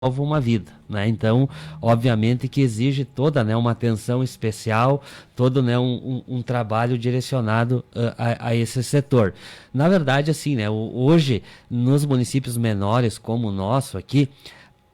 salva uma vida, né? Então, obviamente que exige toda, né, uma atenção especial, todo, né, um trabalho direcionado a esse setor. Na verdade, assim, né, hoje, nos municípios menores como o nosso aqui,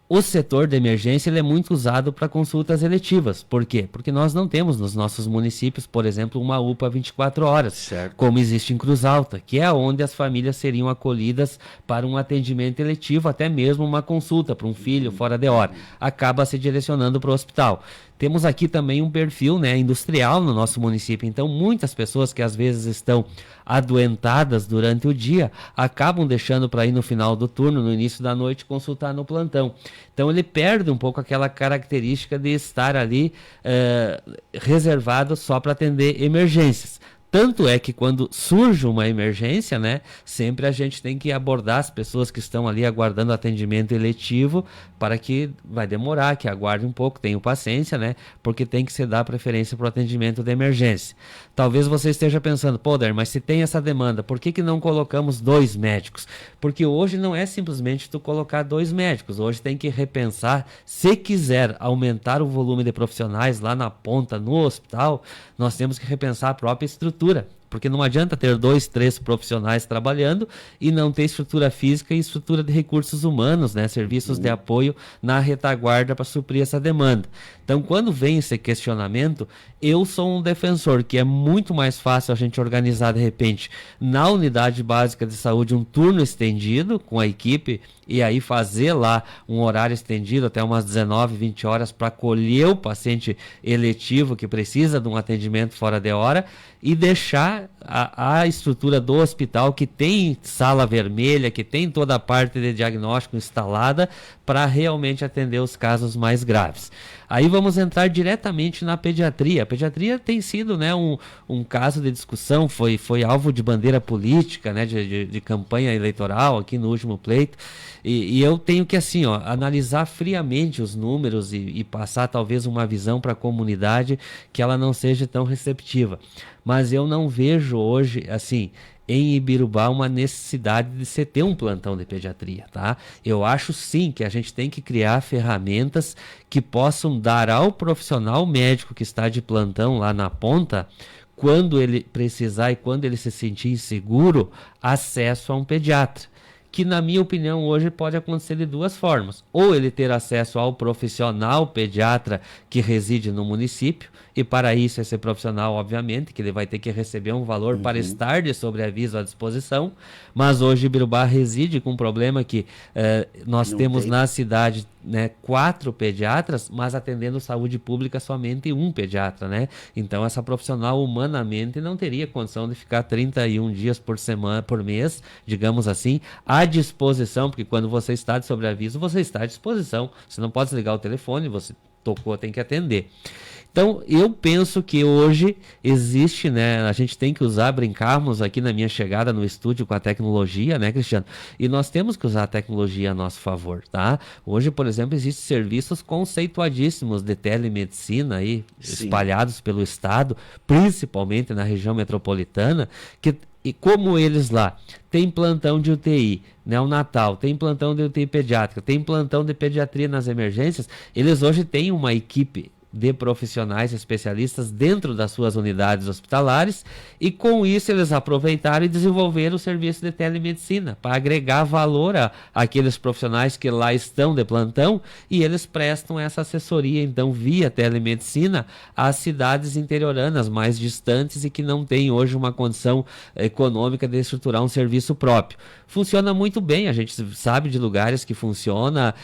o setor de emergência ele é muito usado para consultas eletivas. Por quê? Porque nós não temos nos nossos municípios, por exemplo, uma UPA 24 horas, Certo. como existe em Cruz Alta, que é onde as famílias seriam acolhidas para um atendimento eletivo, até mesmo uma consulta para um filho fora de hora. Acaba se direcionando para o hospital. Temos aqui também um perfil, né, industrial no nosso município. Então, muitas pessoas que às vezes estão adoentadas durante o dia acabam deixando para ir no final do turno, no início da noite, consultar no plantão. Então, ele perde um pouco aquela característica de estar ali reservado só para atender emergências. Tanto é que quando surge uma emergência, né, sempre a gente tem que abordar as pessoas que estão ali aguardando atendimento eletivo para que vai demorar, que aguarde um pouco, tenham paciência, né, porque tem que se dar preferência para o atendimento de emergência. Talvez você esteja pensando, pô, Der, mas se tem essa demanda, por que não colocamos 2 médicos? Porque hoje não é simplesmente tu colocar 2 médicos, hoje tem que repensar, se quiser aumentar o volume de profissionais lá na ponta, no hospital, nós temos que repensar a própria estrutura. Porque não adianta ter 2, 3 profissionais trabalhando e não ter estrutura física e estrutura de recursos humanos, né? Serviços de apoio na retaguarda para suprir essa demanda. Então, quando vem esse questionamento, eu sou um defensor que é muito mais fácil a gente organizar, de repente, na unidade básica de saúde, um turno estendido com a equipe e aí fazer lá um horário estendido até umas 19, 20 horas para acolher o paciente eletivo que precisa de um atendimento fora de hora e deixar a estrutura do hospital, que tem sala vermelha, que tem toda a parte de diagnóstico instalada, para realmente atender os casos mais graves. Aí vamos entrar diretamente na pediatria. A pediatria tem sido, né, um caso de discussão, foi alvo de bandeira política, né, de campanha eleitoral aqui no último pleito. E eu tenho que, assim, ó, analisar friamente os números e passar talvez uma visão para a comunidade que ela não seja tão receptiva. Mas eu não vejo hoje, assim, em Ibirubá uma necessidade de se ter um plantão de pediatria, tá? Eu acho sim que a gente tem que criar ferramentas que possam dar ao profissional médico que está de plantão lá na ponta, quando ele precisar e quando ele se sentir inseguro, acesso a um pediatra. Que, na minha opinião, hoje pode acontecer de 2 formas. Ou ele ter acesso ao profissional pediatra que reside no município, e para isso esse profissional, obviamente, que ele vai ter que receber um valor para estar de sobreaviso à disposição, mas hoje Ibirubá reside com um problema que nós Não temos tem. na cidade, né, 4 pediatras, mas atendendo saúde pública somente 1 pediatra, né? Então essa profissional humanamente não teria condição de ficar 31 dias por semana, por mês, digamos assim, à disposição, porque quando você está de sobreaviso, você está à disposição. Você não pode desligar o telefone, você tocou, tem que atender. Então, eu penso que hoje existe, né, a gente tem que usar, brincarmos aqui na minha chegada no estúdio com a tecnologia, né, Cristiano? E nós temos que usar a tecnologia a nosso favor, tá? Hoje, por exemplo, existem serviços conceituadíssimos de telemedicina aí, Sim. espalhados pelo estado, principalmente na região metropolitana, que e como eles lá têm plantão de UTI, neonatal, tem plantão de UTI pediátrica, tem plantão de pediatria nas emergências, eles hoje têm uma equipe de profissionais especialistas dentro das suas unidades hospitalares e com isso eles aproveitaram e desenvolveram o serviço de telemedicina para agregar valor àqueles profissionais que lá estão de plantão e eles prestam essa assessoria então via telemedicina às cidades interioranas mais distantes e que não têm hoje uma condição econômica de estruturar um serviço próprio. Funciona muito bem, a gente sabe de lugares que funciona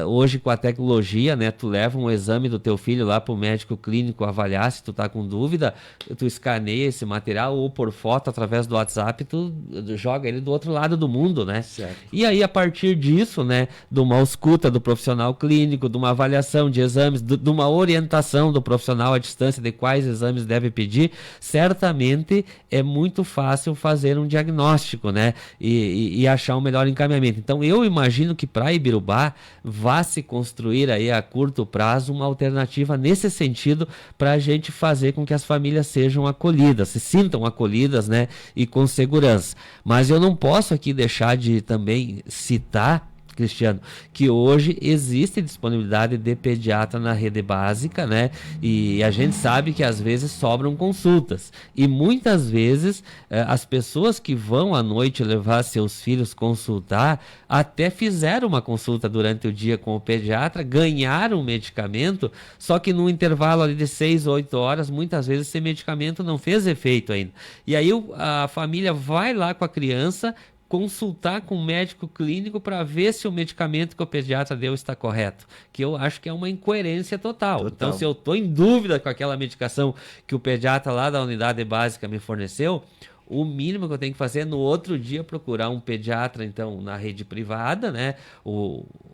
hoje com a tecnologia, né? Tu leva um exame do teu filho lá para o médico clínico avaliar se tu tá com dúvida, tu escaneia esse material ou por foto através do WhatsApp, tu joga ele do outro lado do mundo, né? Certo. E aí a partir disso, né, de uma escuta do profissional clínico, de uma avaliação de exames, de uma orientação do profissional à distância de quais exames deve pedir, certamente é muito fácil fazer um diagnóstico, né? E achar um melhor encaminhamento. Então eu imagino que para Ibirubá vá se construir aí a curto prazo uma alternativa nesse sentido para a gente fazer com que as famílias sejam acolhidas, se sintam acolhidas, né, e com segurança. Mas eu não posso aqui deixar de também citar Cristiano, que hoje existe disponibilidade de pediatra na rede básica, né? E a gente sabe que às vezes sobram consultas. E muitas vezes as pessoas que vão à noite levar seus filhos consultar, até fizeram uma consulta durante o dia com o pediatra, ganharam o medicamento, só que no intervalo ali de 6 ou 8 horas, muitas vezes esse medicamento não fez efeito ainda. E aí a família vai lá com a criança, consultar com o médico clínico para ver se o medicamento que o pediatra deu está correto, que eu acho que é uma incoerência total. Então, se eu estou em dúvida com aquela medicação que o pediatra lá da unidade básica me forneceu, o mínimo que eu tenho que fazer é no outro dia procurar um pediatra, então, na rede privada, né?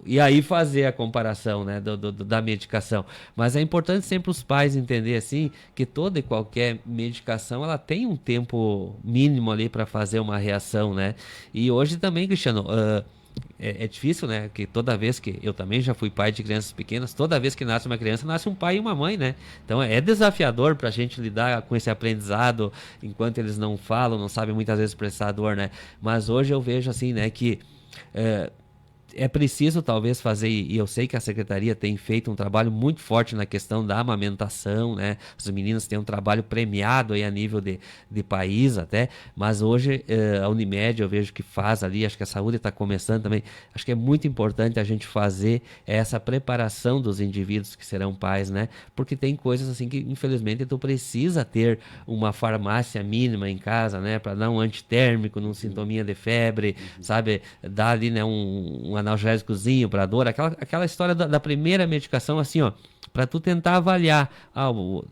E aí fazer a comparação, né, da medicação. Mas é importante sempre os pais entenderem, assim, que toda e qualquer medicação, ela tem um tempo mínimo ali para fazer uma reação, né? E hoje também, Cristiano, é difícil, né? Que toda vez que eu também já fui pai de crianças pequenas, toda vez que nasce uma criança, nasce um pai e uma mãe, né? Então é desafiador para a gente lidar com esse aprendizado enquanto eles não falam, não sabem muitas vezes expressar a dor, né? Mas hoje eu vejo assim, né, que é preciso talvez fazer, e eu sei que a secretaria tem feito um trabalho muito forte na questão da amamentação, né? As meninas têm um trabalho premiado aí a nível de país até, mas hoje a Unimed eu vejo que faz ali, acho que a saúde está começando também, acho que é muito importante a gente fazer essa preparação dos indivíduos que serão pais, né? Porque tem coisas assim que infelizmente tu precisa ter uma farmácia mínima em casa, né? Para dar um antitérmico num sintominha de febre, sabe? Dar ali, né, um analgésicozinho para dor, aquela história da primeira medicação, assim, ó, para tu tentar avaliar.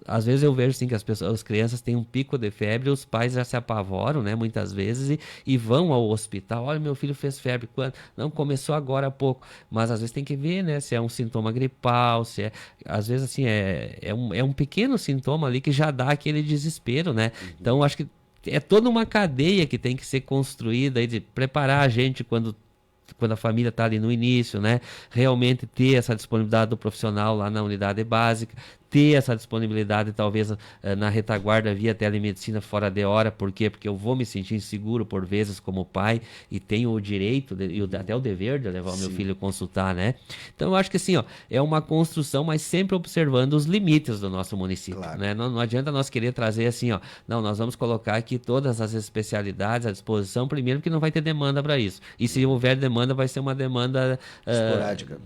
Às vezes eu vejo assim que as crianças têm um pico de febre, os pais já se apavoram, né, muitas vezes, e vão ao hospital. Olha, meu filho fez febre quando? Não, começou agora há pouco. Mas às vezes tem que ver, né, se é um sintoma gripal, se é, às vezes assim, é um pequeno sintoma ali que já dá aquele desespero, né? Então acho que é toda uma cadeia que tem que ser construída aí de preparar a gente quando a família está ali no início, né? Realmente ter essa disponibilidade do profissional lá na unidade básica, ter essa disponibilidade talvez na retaguarda via telemedicina fora de hora. Por quê? Porque eu vou me sentir inseguro por vezes como pai e tenho o direito e até o dever de levar o meu filho consultar, né? Então eu acho que assim, ó, é uma construção, mas sempre observando os limites do nosso município, claro, né? Não adianta nós querer trazer assim, ó, não, nós vamos colocar aqui todas as especialidades à disposição, primeiro que não vai ter demanda para isso. E se houver demanda, vai ser uma demanda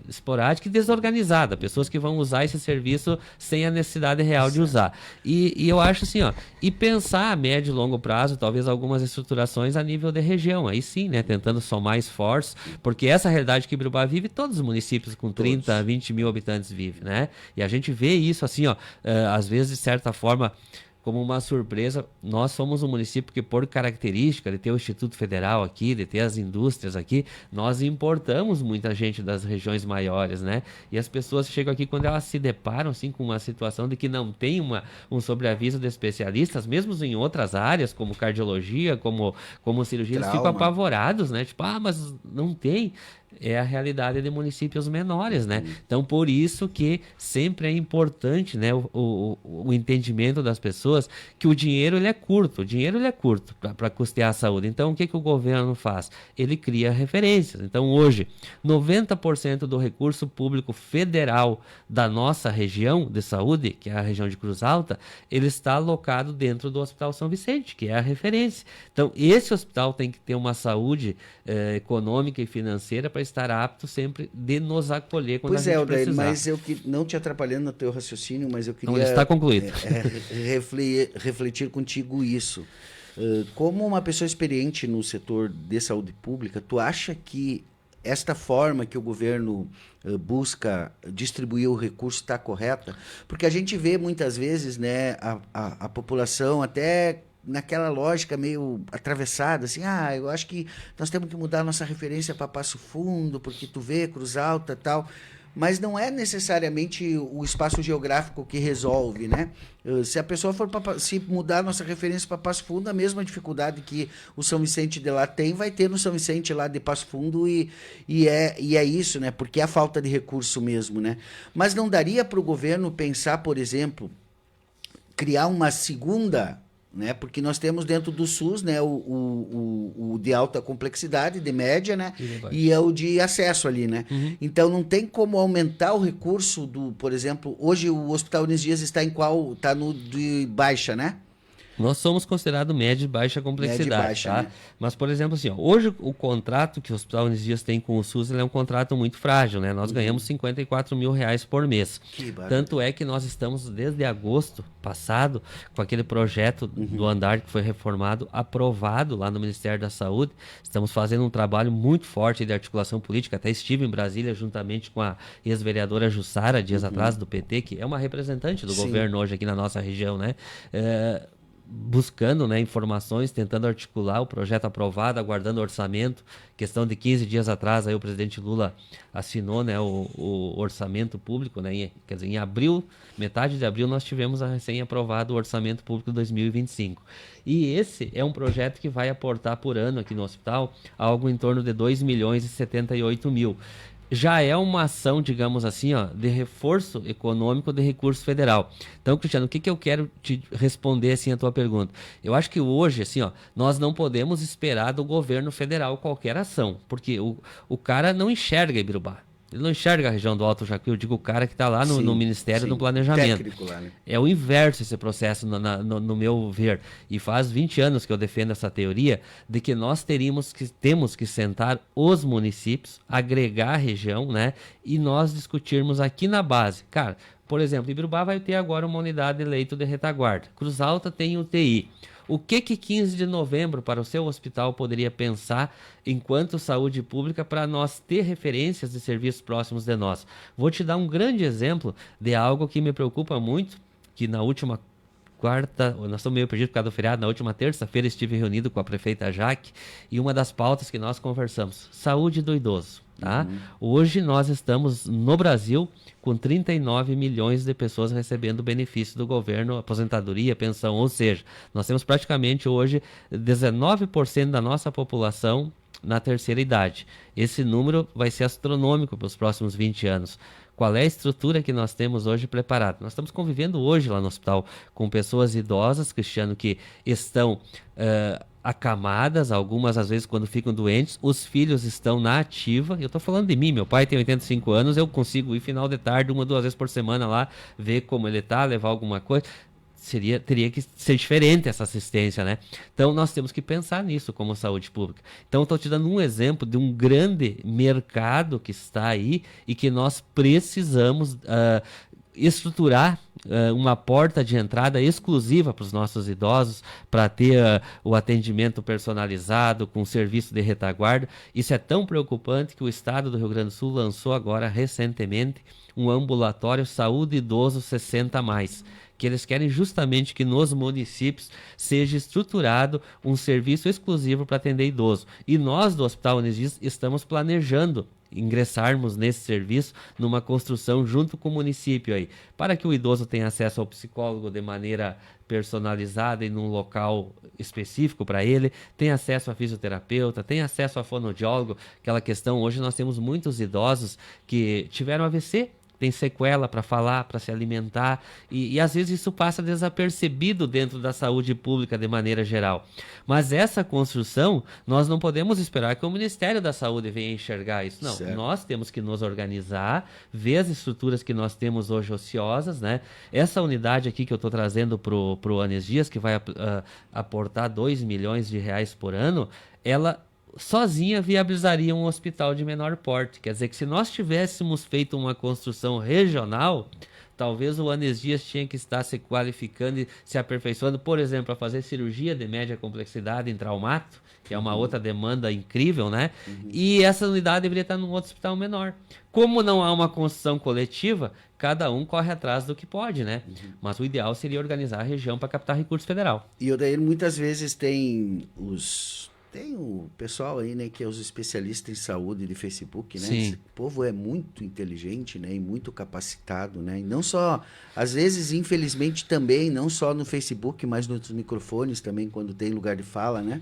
esporádica e desorganizada, pessoas que vão usar esse serviço sem a necessidade real de usar. E eu acho assim, ó, e pensar a médio e longo prazo, talvez algumas estruturações a nível de região, aí sim, né, tentando somar esforços, porque essa realidade que Biruba vive, todos os municípios com 30, 20 mil habitantes vivem, né? E a gente vê isso assim, ó, às vezes de certa forma como uma surpresa. Nós somos um município que, por característica de ter o Instituto Federal aqui, de ter as indústrias aqui, nós importamos muita gente das regiões maiores, né? E as pessoas chegam aqui quando elas se deparam assim, com uma situação de que não tem um sobreaviso de especialistas, mesmo em outras áreas, como cardiologia, como cirurgia, eles ficam apavorados, né? Tipo, mas não tem. É a realidade de municípios menores, né? Então, por isso que sempre é importante, né, o entendimento das pessoas que o dinheiro ele é curto para custear a saúde. Então, o que o governo faz? Ele cria referências. Então, hoje, 90% do recurso público federal da nossa região de saúde, que é a região de Cruz Alta, ele está alocado dentro do Hospital São Vicente, que é a referência. Então, esse hospital tem que ter uma saúde econômica e financeira para estar apto sempre de nos acolher quando a gente precisar. Mas eu não te atrapalhando no teu raciocínio, mas eu queria... Não, ele está concluído. Refletir contigo isso. Como uma pessoa experiente no setor de saúde pública, tu acha que esta forma que o governo busca distribuir o recurso está correta? Porque a gente vê muitas vezes, né, a população até naquela lógica meio atravessada, assim, eu acho que nós temos que mudar a nossa referência para Passo Fundo, porque tu vê Cruz Alta e tal, mas não é necessariamente o espaço geográfico que resolve, né? Se a pessoa for se mudar a nossa referência para Passo Fundo, a mesma dificuldade que o São Vicente de lá tem, vai ter no São Vicente lá de Passo Fundo e é isso, né? Porque é a falta de recurso mesmo, né? Mas não daria para o governo pensar, por exemplo, criar uma segunda né? Porque nós temos dentro do SUS, né, o de alta complexidade, de média, né? E é o de acesso ali, né? Então não tem como aumentar o recurso do, por exemplo, hoje o Hospital Unes Dias está em qual? Está no de baixa, né? Nós somos considerados média e baixa complexidade, Média e baixa, tá? né? Mas, por exemplo, assim, ó, hoje o contrato que o Hospital Unes Dias tem com o SUS, ele é um contrato muito frágil, né? Nós ganhamos R$ 54 mil por mês. Que barato. Tanto é que nós estamos, desde agosto passado, com aquele projeto do andar que foi reformado, aprovado lá no Ministério da Saúde. Estamos fazendo um trabalho muito forte de articulação política. Até estive em Brasília juntamente com a ex-vereadora Jussara, dias atrás, do PT, que é uma representante do governo hoje aqui na nossa região, né? Buscando, né, informações, tentando articular o projeto aprovado, aguardando orçamento. Questão de 15 dias atrás, aí o presidente Lula assinou, né, o orçamento público, né, quer dizer, em abril, metade de abril, nós tivemos a recém-aprovado o orçamento público 2025. E esse é um projeto que vai aportar por ano aqui no hospital algo em torno de 2.078.000. Já é uma ação, digamos assim, ó, de reforço econômico de recurso federal. Então, Cristiano, o que eu quero te responder assim a tua pergunta? Eu acho que hoje, assim, ó, nós não podemos esperar do governo federal qualquer ação, porque o cara não enxerga Ibirubá. Ele não enxerga a região do Alto Jacuí, eu digo o cara que está lá no Ministério do Planejamento. Técnico lá, né? É o inverso esse processo, no meu ver. E faz 20 anos que eu defendo essa teoria de que nós temos que sentar os municípios, agregar a região, né? E nós discutirmos aqui na base. Cara, por exemplo, Ibirubá vai ter agora uma unidade de leito de retaguarda. Cruz Alta tem UTI. O que 15 de novembro para o seu hospital poderia pensar enquanto saúde pública para nós ter referências de serviços próximos de nós? Vou te dar um grande exemplo de algo que me preocupa muito, que na última quarta, nós estamos meio perdidos por causa do feriado, na última terça-feira estive reunido com a prefeita Jaque e uma das pautas que nós conversamos, saúde do idoso. Tá? Hoje nós estamos no Brasil com 39 milhões de pessoas recebendo benefício do governo, aposentadoria, pensão, ou seja, nós temos praticamente hoje 19% da nossa população na terceira idade. Esse número vai ser astronômico para os próximos 20 anos. Qual é a estrutura que nós temos hoje preparada? Nós estamos convivendo hoje lá no hospital com pessoas idosas, Cristiano, que estão acamadas, algumas às vezes quando ficam doentes, os filhos estão na ativa. Eu estou falando de mim, meu pai tem 85 anos, eu consigo ir final de tarde, 1 ou 2 vezes por semana lá, ver como ele está, levar alguma coisa. Teria que ser diferente essa assistência, né? Então nós temos que pensar nisso como saúde pública. Então estou te dando um exemplo de um grande mercado que está aí e que nós precisamos estruturar uma porta de entrada exclusiva para os nossos idosos, para ter o atendimento personalizado com serviço de retaguarda. Isso é tão preocupante que o Estado do Rio Grande do Sul lançou agora recentemente um ambulatório saúde idoso 60+, que eles querem justamente que nos municípios seja estruturado um serviço exclusivo para atender idoso. E nós do Hospital Unes Dias estamos planejando ingressarmos nesse serviço numa construção junto com o município aí, para que o idoso tenha acesso ao psicólogo de maneira personalizada e num local específico para ele, tenha acesso a fisioterapeuta, tenha acesso a fonoaudiólogo, aquela questão, hoje nós temos muitos idosos que tiveram AVC, tem sequela para falar, para se alimentar, e às vezes isso passa desapercebido dentro da saúde pública de maneira geral. Mas essa construção, nós não podemos esperar que o Ministério da Saúde venha enxergar isso. Não, certo. Nós temos que nos organizar, ver as estruturas que nós temos hoje ociosas, né? Essa unidade aqui que eu estou trazendo para o Unes Dias, que vai aportar R$2 milhões por ano, ela sozinha viabilizaria um hospital de menor porte. Quer dizer que se nós tivéssemos feito uma construção regional, talvez o Unes Dias tinha que estar se qualificando e se aperfeiçoando, por exemplo, para fazer cirurgia de média complexidade em traumato, que é uma outra demanda incrível, né? E essa unidade deveria estar num outro hospital menor. Como não há uma construção coletiva, cada um corre atrás do que pode, né? Mas o ideal seria organizar a região para captar recurso federal. E o daí muitas vezes tem o pessoal aí, né, que é os especialistas em saúde de Facebook, né? Sim. Esse povo é muito inteligente, né, e muito capacitado, né? E não só, às vezes, infelizmente também, não só no Facebook, mas nos microfones também, quando tem lugar de fala, né?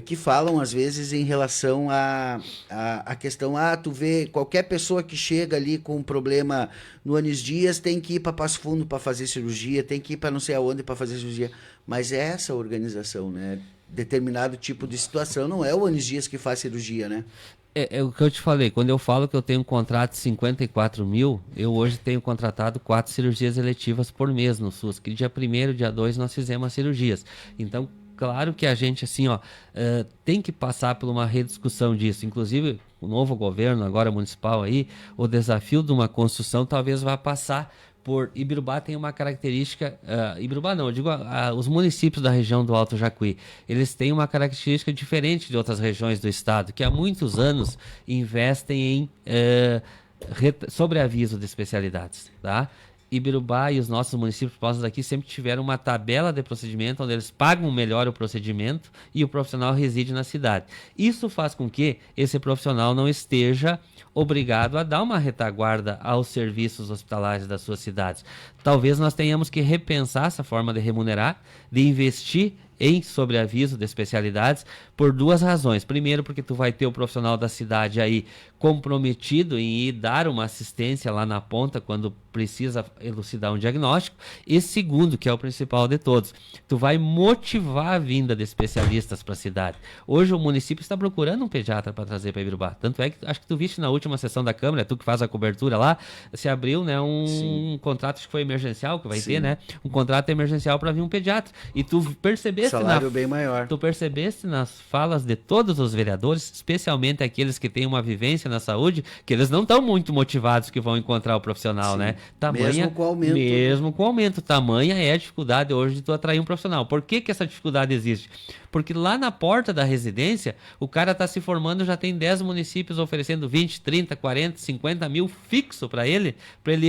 que falam às vezes em relação a questão, tu vê qualquer pessoa que chega ali com um problema no Anis Dias tem que ir para Passo Fundo para fazer cirurgia, tem que ir para não sei aonde para fazer cirurgia, mas é essa organização, né? Determinado tipo de situação, não é o Anis Dias que faz cirurgia, né? É o que eu te falei, quando eu falo que eu tenho um contrato de 54 mil, eu hoje tenho contratado 4 cirurgias eletivas por mês no SUS, que dia 1º, dia 2 nós fizemos as cirurgias. Então, claro que a gente, assim, tem que passar por uma rediscussão disso. Inclusive, o novo governo, agora municipal aí, o desafio de uma construção talvez vá passar por Ibirubá. Tem uma característica, Ibirubá não, eu digo os municípios da região do Alto Jacuí, eles têm uma característica diferente de outras regiões do estado, que há muitos anos investem em sobreaviso de especialidades, tá? Ibirubá e os nossos municípios próximos daqui sempre tiveram uma tabela de procedimento onde eles pagam melhor o procedimento e o profissional reside na cidade. Isso faz com que esse profissional não esteja obrigado a dar uma retaguarda aos serviços hospitalares das suas cidades. Talvez nós tenhamos que repensar essa forma de remunerar, de investir em sobreaviso de especialidades por 2 razões. Primeiro, porque tu vai ter o profissional da cidade aí comprometido em ir dar uma assistência lá na ponta quando precisa elucidar um diagnóstico. E segundo, que é o principal de todos, tu vai motivar a vinda de especialistas para a cidade. Hoje o município está procurando um pediatra para trazer para Ibirubá. Tanto é que acho que tu viste na última sessão da Câmara, tu que faz a cobertura lá, se abriu, né, um contrato, acho que foi emergencial que vai ter, né? Um contrato emergencial para vir um pediatra. E tu percebeste salário bem maior. Tu percebeste nas falas de todos os vereadores, especialmente aqueles que têm uma vivência na saúde, que eles não estão muito motivados que vão encontrar o profissional, né? Mesmo com o aumento. Mesmo com o aumento. Tamanha é a dificuldade hoje de tu atrair um profissional. Por que que essa dificuldade existe? Porque lá na porta da residência, o cara está se formando, já tem 10 municípios oferecendo 20, 30, 40, 50 mil fixo para ele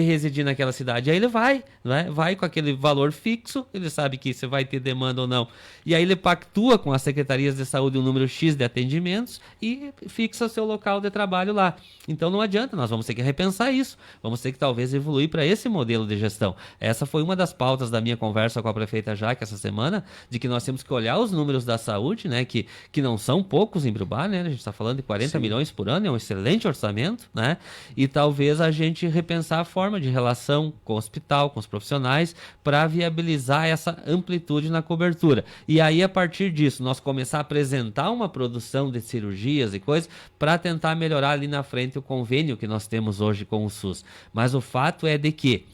residir naquela cidade. Aí ele vai, né? Vai com aquele valor fixo, ele sabe que você vai ter demanda ou não. E aí ele pactua com as secretarias de saúde um número X de atendimentos e fixa o seu local de trabalho lá. Então não adianta, nós vamos ter que repensar isso. Vamos ter que talvez evoluir para esse modelo de gestão. Essa foi uma das pautas da minha conversa com a prefeita Jaque essa semana, de que nós temos que olhar os números da saúde, né, que não são poucos em Ibirubá, né, a gente está falando de 40 milhões por ano, é um excelente orçamento, né, e talvez a gente repensar a forma de relação com o hospital, com os profissionais, para viabilizar essa amplitude na cobertura. E aí, a partir disso, nós começar a apresentar uma produção de cirurgias e coisas para tentar melhorar ali na frente o convênio que nós temos hoje com o SUS. Mas o fato é de que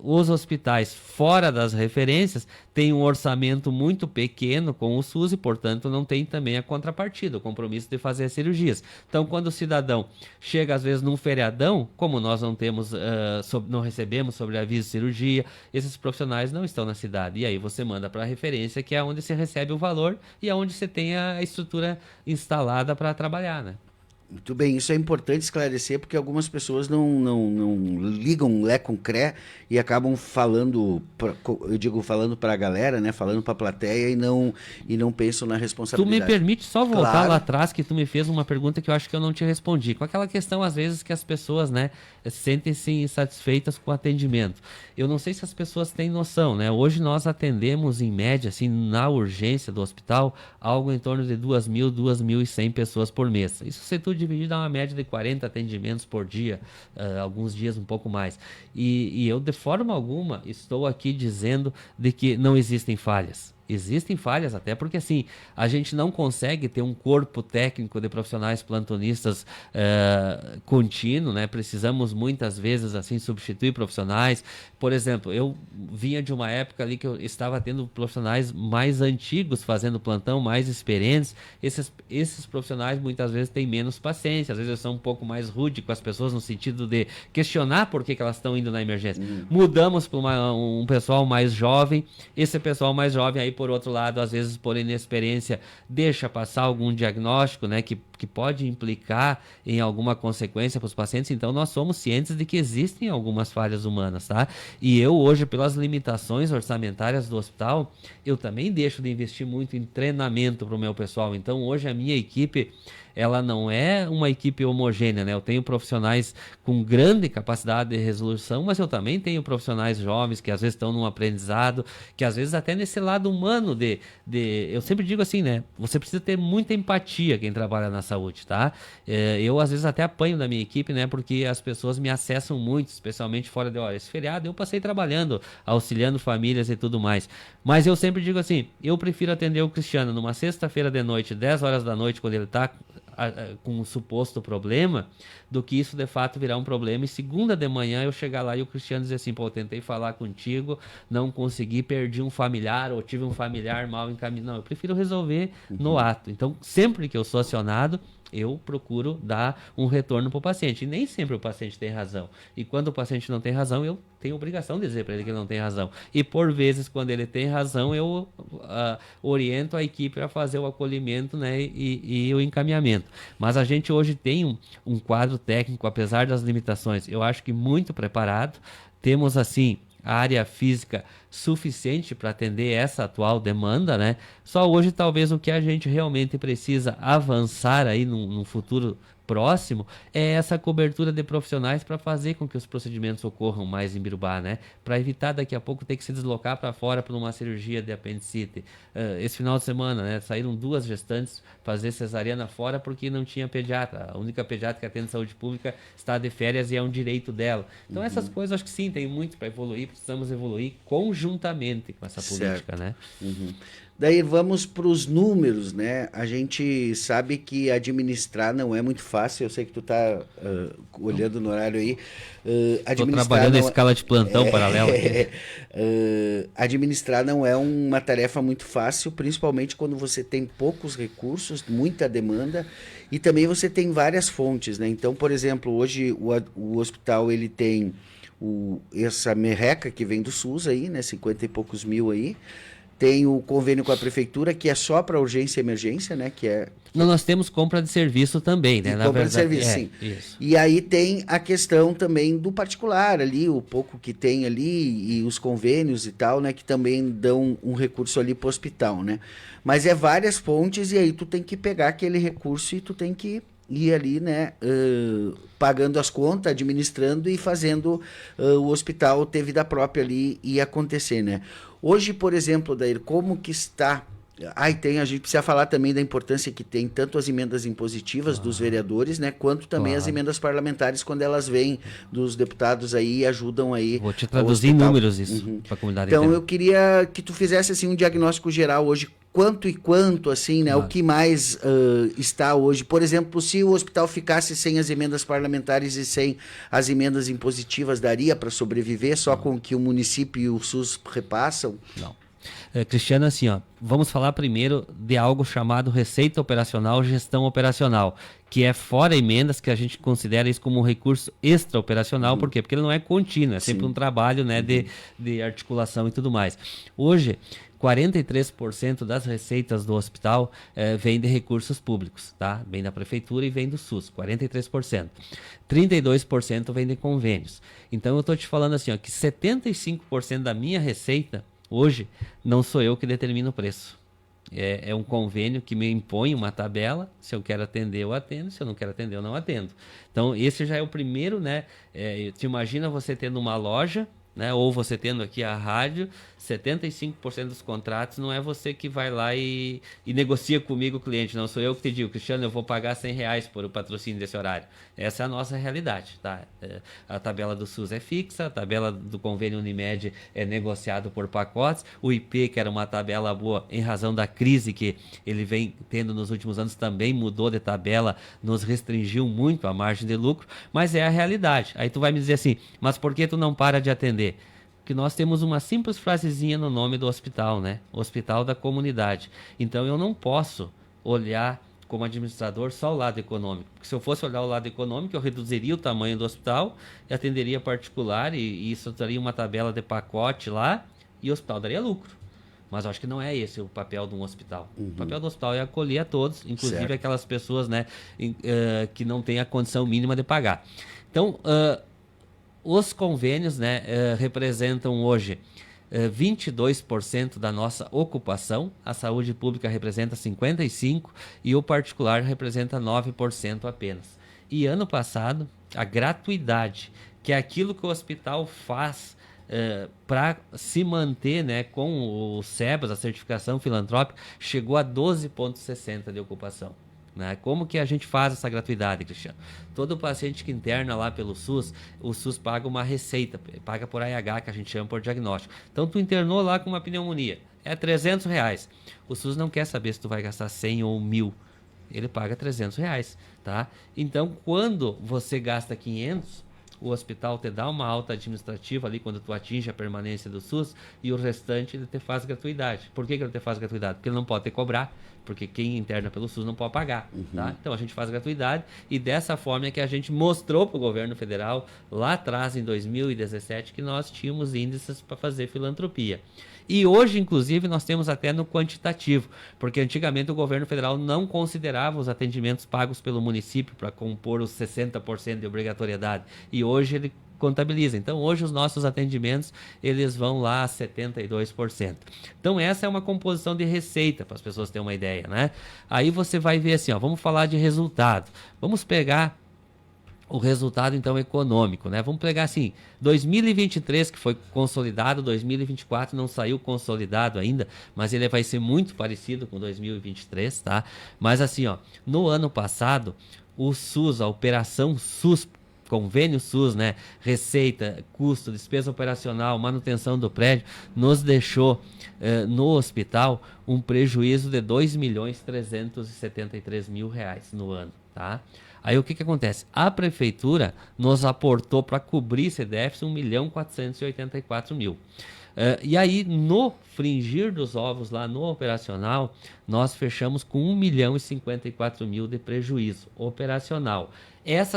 os hospitais fora das referências têm um orçamento muito pequeno com o SUS e, portanto, não tem também a contrapartida, o compromisso de fazer as cirurgias. Então, quando o cidadão chega, às vezes, num feriadão, como nós não temos, não recebemos sobreaviso de cirurgia, esses profissionais não estão na cidade. E aí você manda para a referência, que é onde você recebe o valor e é onde você tem a estrutura instalada para trabalhar, né? Muito bem, isso é importante esclarecer, porque algumas pessoas não ligam Lé com Cré e acabam falando, eu digo falando para a galera, né, falando para a plateia e não pensam na responsabilidade. Tu me permite só voltar Claro. lá atrás, que tu me fez uma pergunta que eu acho que eu não te respondi, com aquela questão às vezes que as pessoas, né, sentem-se insatisfeitas com o atendimento. Eu não sei se as pessoas têm noção, né, hoje nós atendemos em média, assim, na urgência do hospital, algo em torno de 2.000, 2.100 pessoas por mês. Isso se tu dividir dá uma média de 40 atendimentos por dia, alguns dias um pouco mais. E eu, de forma alguma, estou aqui dizendo de que não existem falhas. Existem falhas, até porque assim, a gente não consegue ter um corpo técnico de profissionais plantonistas contínuo, né? Precisamos muitas vezes assim substituir profissionais. Por exemplo, eu vinha de uma época ali que eu estava tendo profissionais mais antigos fazendo plantão, mais experientes. Esses profissionais muitas vezes têm menos paciência, às vezes eles são um pouco mais rude com as pessoas no sentido de questionar por que elas estão indo na emergência. Mudamos para um pessoal mais jovem. Esse pessoal mais jovem aí, por outro lado, às vezes por inexperiência, deixa passar algum diagnóstico, né, que que pode implicar em alguma consequência para os pacientes, então nós somos cientes de que existem algumas falhas humanas, tá? E eu hoje, pelas limitações orçamentárias do hospital, eu também deixo de investir muito em treinamento para o meu pessoal. Então hoje a minha equipe, ela não é uma equipe homogênea, né? Eu tenho profissionais com grande capacidade de resolução, mas eu também tenho profissionais jovens que às vezes estão num aprendizado, que às vezes até nesse lado humano eu sempre digo assim, né? Você precisa ter muita empatia quem trabalha na saúde, tá? Eu às vezes até apanho da minha equipe, né? Porque as pessoas me acessam muito, especialmente fora de hora. Esse feriado eu passei trabalhando, auxiliando famílias e tudo mais. Mas eu sempre digo assim, eu prefiro atender o Cristiano numa sexta-feira de noite, 10 horas da noite, quando ele está com um suposto problema, do que isso de fato virar um problema e segunda de manhã eu chegar lá e o Cristiano dizer assim, pô, eu tentei falar contigo, não consegui, perdi um familiar ou tive um familiar mal encaminhado. Não, eu prefiro resolver no ato. Então, sempre que eu sou acionado, eu procuro dar um retorno para o paciente. E nem sempre o paciente tem razão. E quando o paciente não tem razão, eu tenho obrigação de dizer para ele que ele não tem razão. E por vezes, quando ele tem razão, eu oriento a equipe a fazer o acolhimento, né, e o encaminhamento. Mas a gente hoje tem um quadro técnico, apesar das limitações, eu acho que muito preparado. Temos, assim, a área física suficiente para atender essa atual demanda, né? Só hoje talvez o que a gente realmente precisa avançar aí num futuro próximo é essa cobertura de profissionais para fazer com que os procedimentos ocorram mais em Birubá, né? Para evitar daqui a pouco ter que se deslocar para fora para uma cirurgia de apendicite. Esse final de semana, né? Saíram 2 gestantes fazer cesariana fora porque não tinha pediatra. A única pediatra que atende saúde pública está de férias e é um direito dela. Então essas coisas acho que sim, tem muito para evoluir, precisamos evoluir conjuntamente com essa política, né? Daí vamos para os números, né? A gente sabe que administrar não é muito fácil. Eu sei que tu tá olhando no horário aí. Estou trabalhando a escala de plantão paralela aqui. Administrar não é uma tarefa muito fácil, principalmente quando você tem poucos recursos, muita demanda e também você tem várias fontes, né? Então, por exemplo, hoje o hospital ele tem essa merreca que vem do SUS aí, né? 50 e poucos mil aí. Tem o convênio com a prefeitura, que é só para urgência e emergência, né? Não, nós temos compra de serviço também, né? Na compra verdade, de serviço, sim. Isso. E aí tem a questão também do particular ali, o pouco que tem ali, e os convênios e tal, né? Que também dão um recurso ali para o hospital, né? Mas é várias fontes e aí tu tem que pegar aquele recurso e tu tem que ir ali, né? Pagando as contas, administrando e fazendo o hospital ter vida própria ali e acontecer, né? Hoje, por exemplo, Dair, como que está... a gente precisa falar também da importância que tem tanto as emendas impositivas dos vereadores, né, quanto também as emendas parlamentares quando elas vêm dos deputados aí e ajudam aí. Vou te traduzir em números isso para a comunidade Então, interna. eu queria que tu fizesse assim um diagnóstico geral hoje, quanto, assim, né, o que mais está hoje. Por exemplo, se o hospital ficasse sem as emendas parlamentares e sem as emendas impositivas, daria para sobreviver só com o que o município e o SUS repassam? Não. Cristiano, assim, ó, vamos falar primeiro de algo chamado Receita Operacional, Gestão Operacional, que é fora emendas, que a gente considera isso como um recurso extra-operacional. Por quê? Porque ele não é contínuo, é sempre um trabalho, né, de articulação e tudo mais. Hoje, 43% das receitas do hospital vem de recursos públicos, tá? Vem da prefeitura e vem do SUS, 43%. 32% vem de convênios. Então eu estou te falando assim, ó, que 75% da minha receita hoje não sou eu que determino o preço. É um convênio que me impõe uma tabela. Se eu quero atender, eu atendo. Se eu não quero atender, eu não atendo. Então, esse já é o primeiro, né? Te imagina você tendo uma loja, né? Ou você tendo aqui a rádio, 75% dos contratos não é você que vai lá e negocia comigo o cliente, não sou eu que te digo, Cristiano, eu vou pagar R$100 por o patrocínio desse horário. Essa é a nossa realidade, tá? A tabela do SUS é fixa, a tabela do convênio Unimed é negociado por pacotes, o IP, que era uma tabela boa em razão da crise que ele vem tendo nos últimos anos, também mudou de tabela, nos restringiu muito a margem de lucro, mas é a realidade. Aí tu vai me dizer assim, mas por que tu não para de atender? Que nós temos uma simples frasezinha no nome do hospital, né? Hospital da Comunidade. Então eu não posso olhar como administrador só o lado econômico. Porque se eu fosse olhar o lado econômico, eu reduziria o tamanho do hospital e atenderia particular e isso daria uma tabela de pacote lá e o hospital daria lucro. Mas eu acho que não é esse o papel de um hospital. O papel do hospital é acolher a todos, inclusive Certo. aquelas pessoas, né, que não têm a condição mínima de pagar. Então, os convênios, né, representam hoje 22% da nossa ocupação, a saúde pública representa 55% e o particular representa 9% apenas. E ano passado, a gratuidade, que é aquilo que o hospital faz para se manter, né, com o SEBAS, a certificação filantrópica, chegou a 12,60% de ocupação. Né? Como que a gente faz essa gratuidade, Cristiano? Todo paciente que interna lá pelo SUS, o SUS paga uma receita, paga por AH, que a gente chama por diagnóstico. Então, tu internou lá com uma pneumonia, é R$300. O SUS não quer saber se tu vai gastar 100 ou 1.000. Ele paga R$300, tá? Então, quando você gasta 500, o hospital te dá uma alta administrativa ali quando tu atinge a permanência do SUS e o restante ele te faz gratuidade. Por que ele te faz gratuidade? Porque ele não pode te cobrar, porque quem interna pelo SUS não pode pagar, tá? Então a gente faz gratuidade e dessa forma é que a gente mostrou para o governo federal lá atrás, em 2017, que nós tínhamos índices para fazer filantropia. E hoje, inclusive, nós temos até no quantitativo, porque antigamente o governo federal não considerava os atendimentos pagos pelo município para compor os 60% de obrigatoriedade. E hoje ele contabiliza. Então, hoje os nossos atendimentos, eles vão lá a 72%. Então, essa é uma composição de receita, para as pessoas terem uma ideia, né? Aí você vai ver assim, ó, vamos falar de resultado. Vamos pegar o resultado, então, econômico, né? Vamos pegar assim, 2023, que foi consolidado, 2024 não saiu consolidado ainda, mas ele vai ser muito parecido com 2023, tá? Mas assim, ó, no ano passado, o SUS, a operação SUS, convênio SUS, né? Receita, custo, despesa operacional, manutenção do prédio, nos deixou no hospital um prejuízo de R$2.373.000 no ano, tá? Aí o que acontece? A prefeitura nos aportou para cobrir esse déficit R$1.484.000. E aí, no fringir dos ovos lá no operacional, nós fechamos com R$1.054.000 de prejuízo operacional. Essa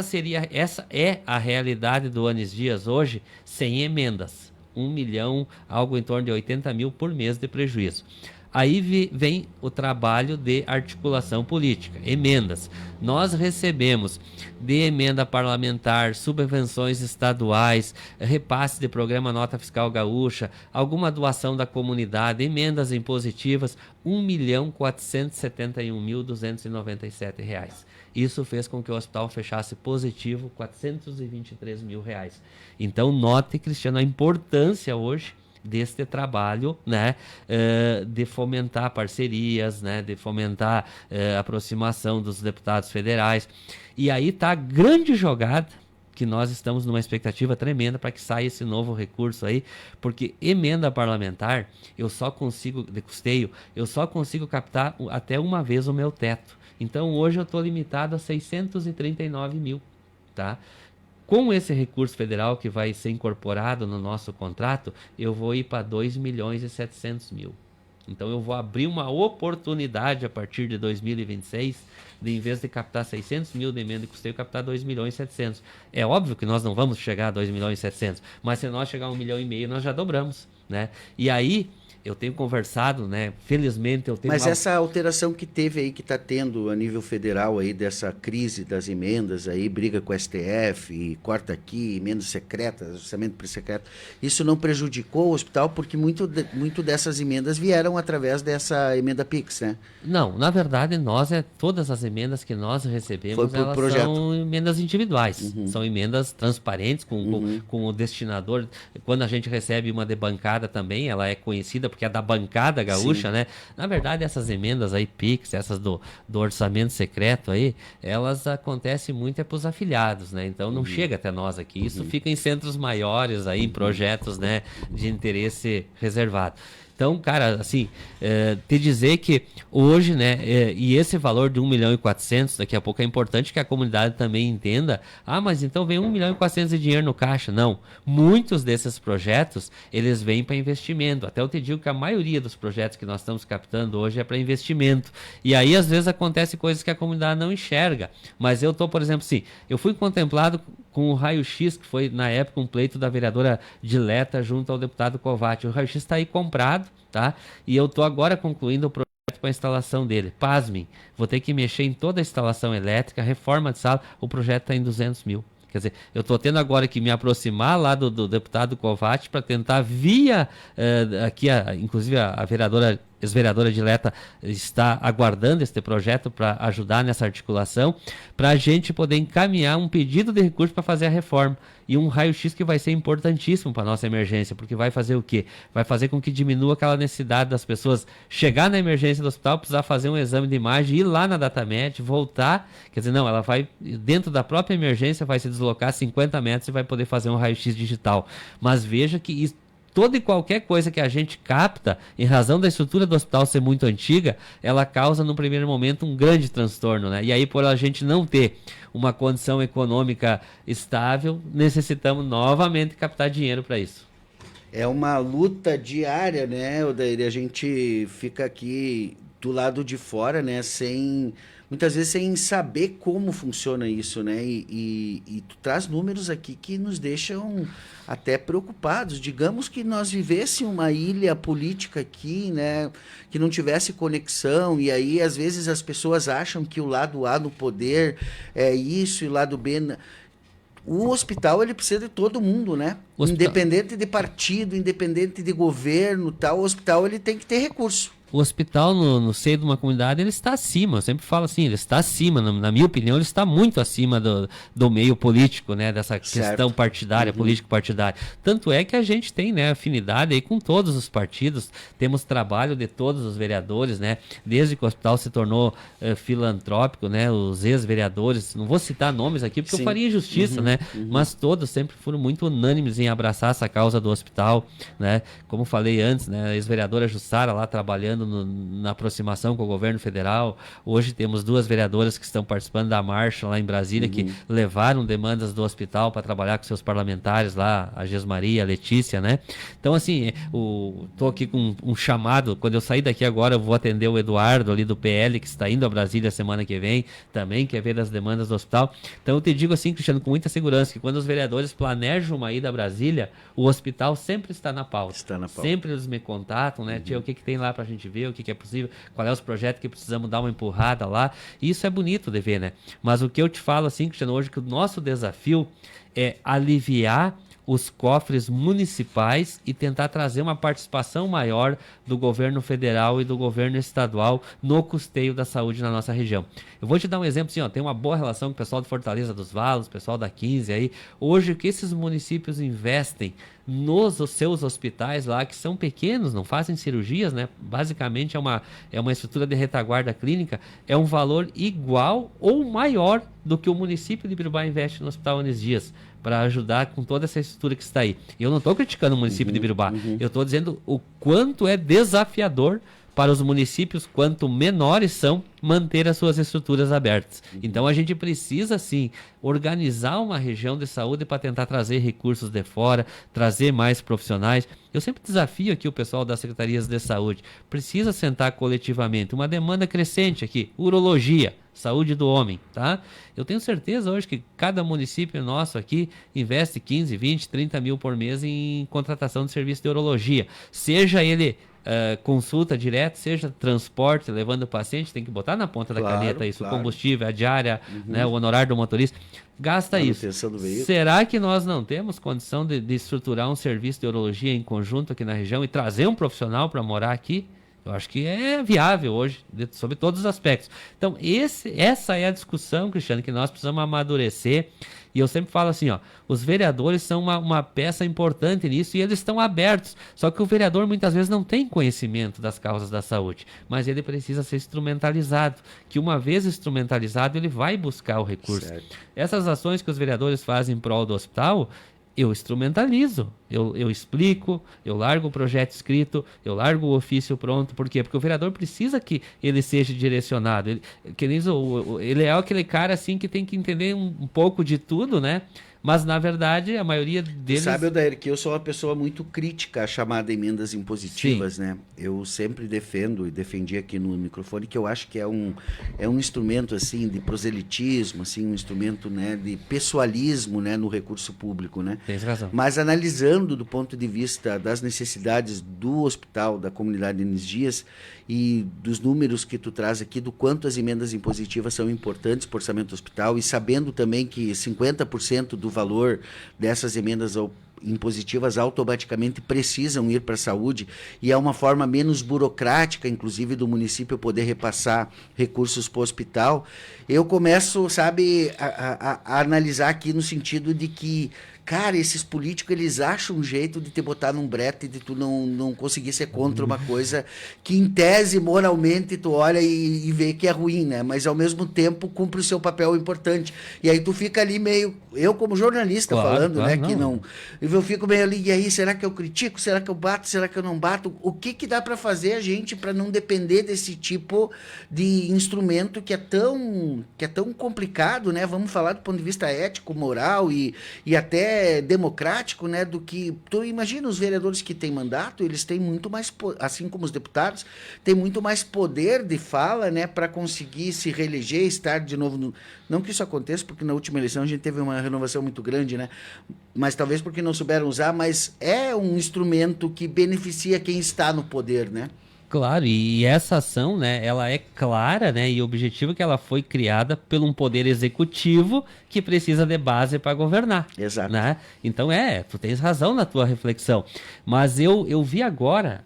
é a realidade do Anis Dias hoje, sem emendas. 1 milhão, algo em torno de 80.000 por mês de prejuízo. Aí vem o trabalho de articulação política, emendas. Nós recebemos de emenda parlamentar, subvenções estaduais, repasse de programa Nota Fiscal Gaúcha, alguma doação da comunidade, emendas impositivas, R$1.471.297. Isso fez com que o hospital fechasse positivo R$423.000. Então, note, Cristiano, a importância hoje deste trabalho, né, de fomentar parcerias, né, de fomentar a aproximação dos deputados federais. E aí está a grande jogada, que nós estamos numa expectativa tremenda para que saia esse novo recurso aí, porque emenda parlamentar, eu só consigo, de custeio, eu só consigo captar até uma vez o meu teto. Então hoje eu estou limitado a 639 mil, tá? Com esse recurso federal que vai ser incorporado no nosso contrato, eu vou ir para 2.700.000. Então eu vou abrir uma oportunidade a partir de 2026, de em vez de captar 600 mil de emenda de custeio, captar 2.700.000. É óbvio que nós não vamos chegar a 2.700.000, mas se nós chegar a 1,5 milhão, nós já dobramos, né? E aí eu tenho conversado, né? Felizmente eu tenho. Mas essa alteração que teve aí, que está tendo a nível federal aí, dessa crise das emendas aí, briga com o STF, e corta aqui, emendas secretas, orçamento pré-secreto, isso não prejudicou o hospital, porque muito dessas emendas vieram através dessa emenda PIX, né? Não, na verdade, todas as emendas que nós recebemos, elas são emendas individuais. São emendas transparentes, com o destinador. Quando a gente recebe uma de bancada também, ela é conhecida porque é da bancada gaúcha, né? Na verdade, essas emendas aí, PIX, essas do orçamento secreto aí, elas acontecem muito para os afiliados, né? Então não chega até nós aqui. Isso fica em centros maiores aí, em projetos, né, de interesse reservado. Então, cara, assim, te dizer que hoje, né, e esse valor de 1.400.000, daqui a pouco é importante que a comunidade também entenda, mas então vem 1.400.000 de dinheiro no caixa. Não, muitos desses projetos, eles vêm para investimento. Até eu te digo que a maioria dos projetos que nós estamos captando hoje é para investimento. E aí, às vezes, acontece coisas que a comunidade não enxerga. Mas eu tô, por exemplo, assim, eu fui contemplado com o raio-x, que foi, na época, um pleito da vereadora Dileta junto ao deputado Covatti. O raio-x está aí comprado, tá? E eu estou agora concluindo o projeto para a instalação dele. Pasmem, vou ter que mexer em toda a instalação elétrica, reforma de sala, o projeto está em 200 mil. Quer dizer, eu estou tendo agora que me aproximar lá do deputado Covatti para tentar via, aqui, inclusive a vereadora, ex-vereadora Dileta está aguardando este projeto para ajudar nessa articulação, para a gente poder encaminhar um pedido de recurso para fazer a reforma. E um raio-x que vai ser importantíssimo para a nossa emergência, porque vai fazer o quê? Vai fazer com que diminua aquela necessidade das pessoas chegar na emergência do hospital, precisar fazer um exame de imagem, ir lá na Datamed, voltar. Quer dizer, não, ela vai, dentro da própria emergência, vai se deslocar 50 metros e vai poder fazer um raio-x digital. Mas veja que isso, toda e qualquer coisa que a gente capta, em razão da estrutura do hospital ser muito antiga, ela causa, no primeiro momento, um grande transtorno, né? E aí, por a gente não ter uma condição econômica estável, necessitamos novamente captar dinheiro para isso. É uma luta diária, né, Odair? A gente fica aqui do lado de fora, né, muitas vezes sem saber como funciona isso, né? E tu traz números aqui que nos deixam até preocupados. Digamos que nós vivêssemos uma ilha política aqui, né? Que não tivesse conexão, e aí às vezes as pessoas acham que o lado A no poder é isso e o lado B... O hospital, ele precisa de todo mundo, né? Independente de partido, independente de governo, tal, o hospital ele tem que ter recurso. O hospital, no seio de uma comunidade, ele está acima. Eu sempre falo assim, ele está acima. Na minha opinião, ele está muito acima do meio político, né? Dessa questão partidária, político-partidária. Tanto é que a gente tem, né, afinidade aí com todos os partidos. Temos trabalho de todos os vereadores, né? Desde que o hospital se tornou filantrópico, né? Os ex-vereadores, não vou citar nomes aqui porque eu faria injustiça, né? Mas todos sempre foram muito unânimes em abraçar essa causa do hospital, né? Como falei antes, né? A ex-vereadora Jussara lá trabalhando na aproximação com o governo federal. Hoje temos 2 vereadoras que estão participando da marcha lá em Brasília, que levaram demandas do hospital para trabalhar com seus parlamentares lá, a Gesmaria, a Letícia, né? Então, assim, tô aqui com um chamado. Quando eu sair daqui agora, eu vou atender o Eduardo ali do PL, que está indo a Brasília semana que vem, também quer ver as demandas do hospital. Então, eu te digo assim, Cristiano, com muita segurança, que quando os vereadores planejam uma ida a Brasília, o hospital sempre está na pauta. Está na pauta. Sempre eles me contatam, né? Tia, o que tem lá pra gente ver, o que é possível, qual é os projetos que precisamos dar uma empurrada lá. E isso é bonito de ver, né? Mas o que eu te falo assim, Cristiano, hoje, que o nosso desafio é aliviar os cofres municipais e tentar trazer uma participação maior do governo federal e do governo estadual no custeio da saúde na nossa região. Eu vou te dar um exemplo, assim, ó, tem uma boa relação com o pessoal de Fortaleza dos Valos, o pessoal da 15 aí. Hoje, o que esses municípios investem nos seus hospitais lá, que são pequenos, não fazem cirurgias, né? Basicamente é uma estrutura de retaguarda clínica, é um valor igual ou maior do que o município de Birubá investe no Hospital Anis Dias, para ajudar com toda essa estrutura que está aí. E eu não estou criticando o município de Birubá, eu estou dizendo o quanto é desafiador para os municípios, quanto menores são, manter as suas estruturas abertas. Então a gente precisa sim organizar uma região de saúde para tentar trazer recursos de fora, trazer mais profissionais. Eu sempre desafio aqui o pessoal das secretarias de saúde, precisa sentar coletivamente, uma demanda crescente aqui, urologia, saúde do homem, tá? Eu tenho certeza hoje que cada município nosso aqui investe 15, 20, 30 mil por mês em contratação de serviço de urologia, seja ele consulta direta, seja transporte, levando o paciente, tem que botar na ponta da caneta isso, o combustível, a diária, né, o honorário do motorista, gasta isso. Será que nós não temos condição de estruturar um serviço de urologia em conjunto aqui na região e trazer um profissional para morar aqui? Eu acho que é viável hoje, sobre todos os aspectos. Então, essa é a discussão, Cristiano, que nós precisamos amadurecer. E eu sempre falo assim, ó, os vereadores são uma peça importante nisso e eles estão abertos. Só que o vereador muitas vezes não tem conhecimento das causas da saúde, mas ele precisa ser instrumentalizado, que uma vez instrumentalizado ele vai buscar o recurso. Certo. Essas ações que os vereadores fazem em prol do hospital, eu instrumentalizo, eu explico, eu largo o projeto escrito, eu largo o ofício pronto. Por quê? Porque o vereador precisa que ele seja direcionado. Ele é aquele cara assim que tem que entender um pouco de tudo, né? Mas, na verdade, a maioria deles... Sabe, Odair, que eu sou uma pessoa muito crítica à chamada emendas impositivas, Sim. né? Eu sempre defendo e defendi aqui no microfone que eu acho que é um instrumento, assim, de proselitismo, assim, um instrumento, né, de pessoalismo, né, no recurso público, né? Tens razão. Mas analisando do ponto de vista das necessidades do hospital, da comunidade Enes Dias e dos números que tu traz aqui, do quanto as emendas impositivas são importantes para o orçamento do hospital e sabendo também que 50% do valor dessas emendas impositivas automaticamente precisam ir para a saúde e é uma forma menos burocrática, inclusive, do município poder repassar recursos para o hospital, eu começo, sabe, a analisar aqui no sentido de que, cara, esses políticos, eles acham um jeito de te botar num brete de tu não conseguir ser contra uma coisa que, em tese, moralmente, tu olha e vê que é ruim, né? Mas, ao mesmo tempo, cumpre o seu papel importante. E aí tu fica ali meio... Eu, como jornalista, Claro, falando, claro, né? Que não... Eu fico meio ali, e aí, será que eu critico? Será que eu bato? Será que eu não bato? O que dá para fazer a gente para não depender desse tipo de instrumento que é tão complicado, né? Vamos falar do ponto de vista ético, moral e até democrático, né, do que tu imagina. Os vereadores que têm mandato, eles têm muito mais, assim como os deputados, têm muito mais poder de fala, né, para conseguir se reeleger, estar de novo no... Não que isso aconteça, porque na última eleição a gente teve uma renovação muito grande, né, mas talvez porque não souberam usar, mas é um instrumento que beneficia quem está no poder, né? Claro, e essa ação, né, ela é clara, né, e objetiva que ela foi criada por um poder executivo que precisa de base para governar. Exato. Né? Então tu tens razão na tua reflexão. Mas eu vi agora,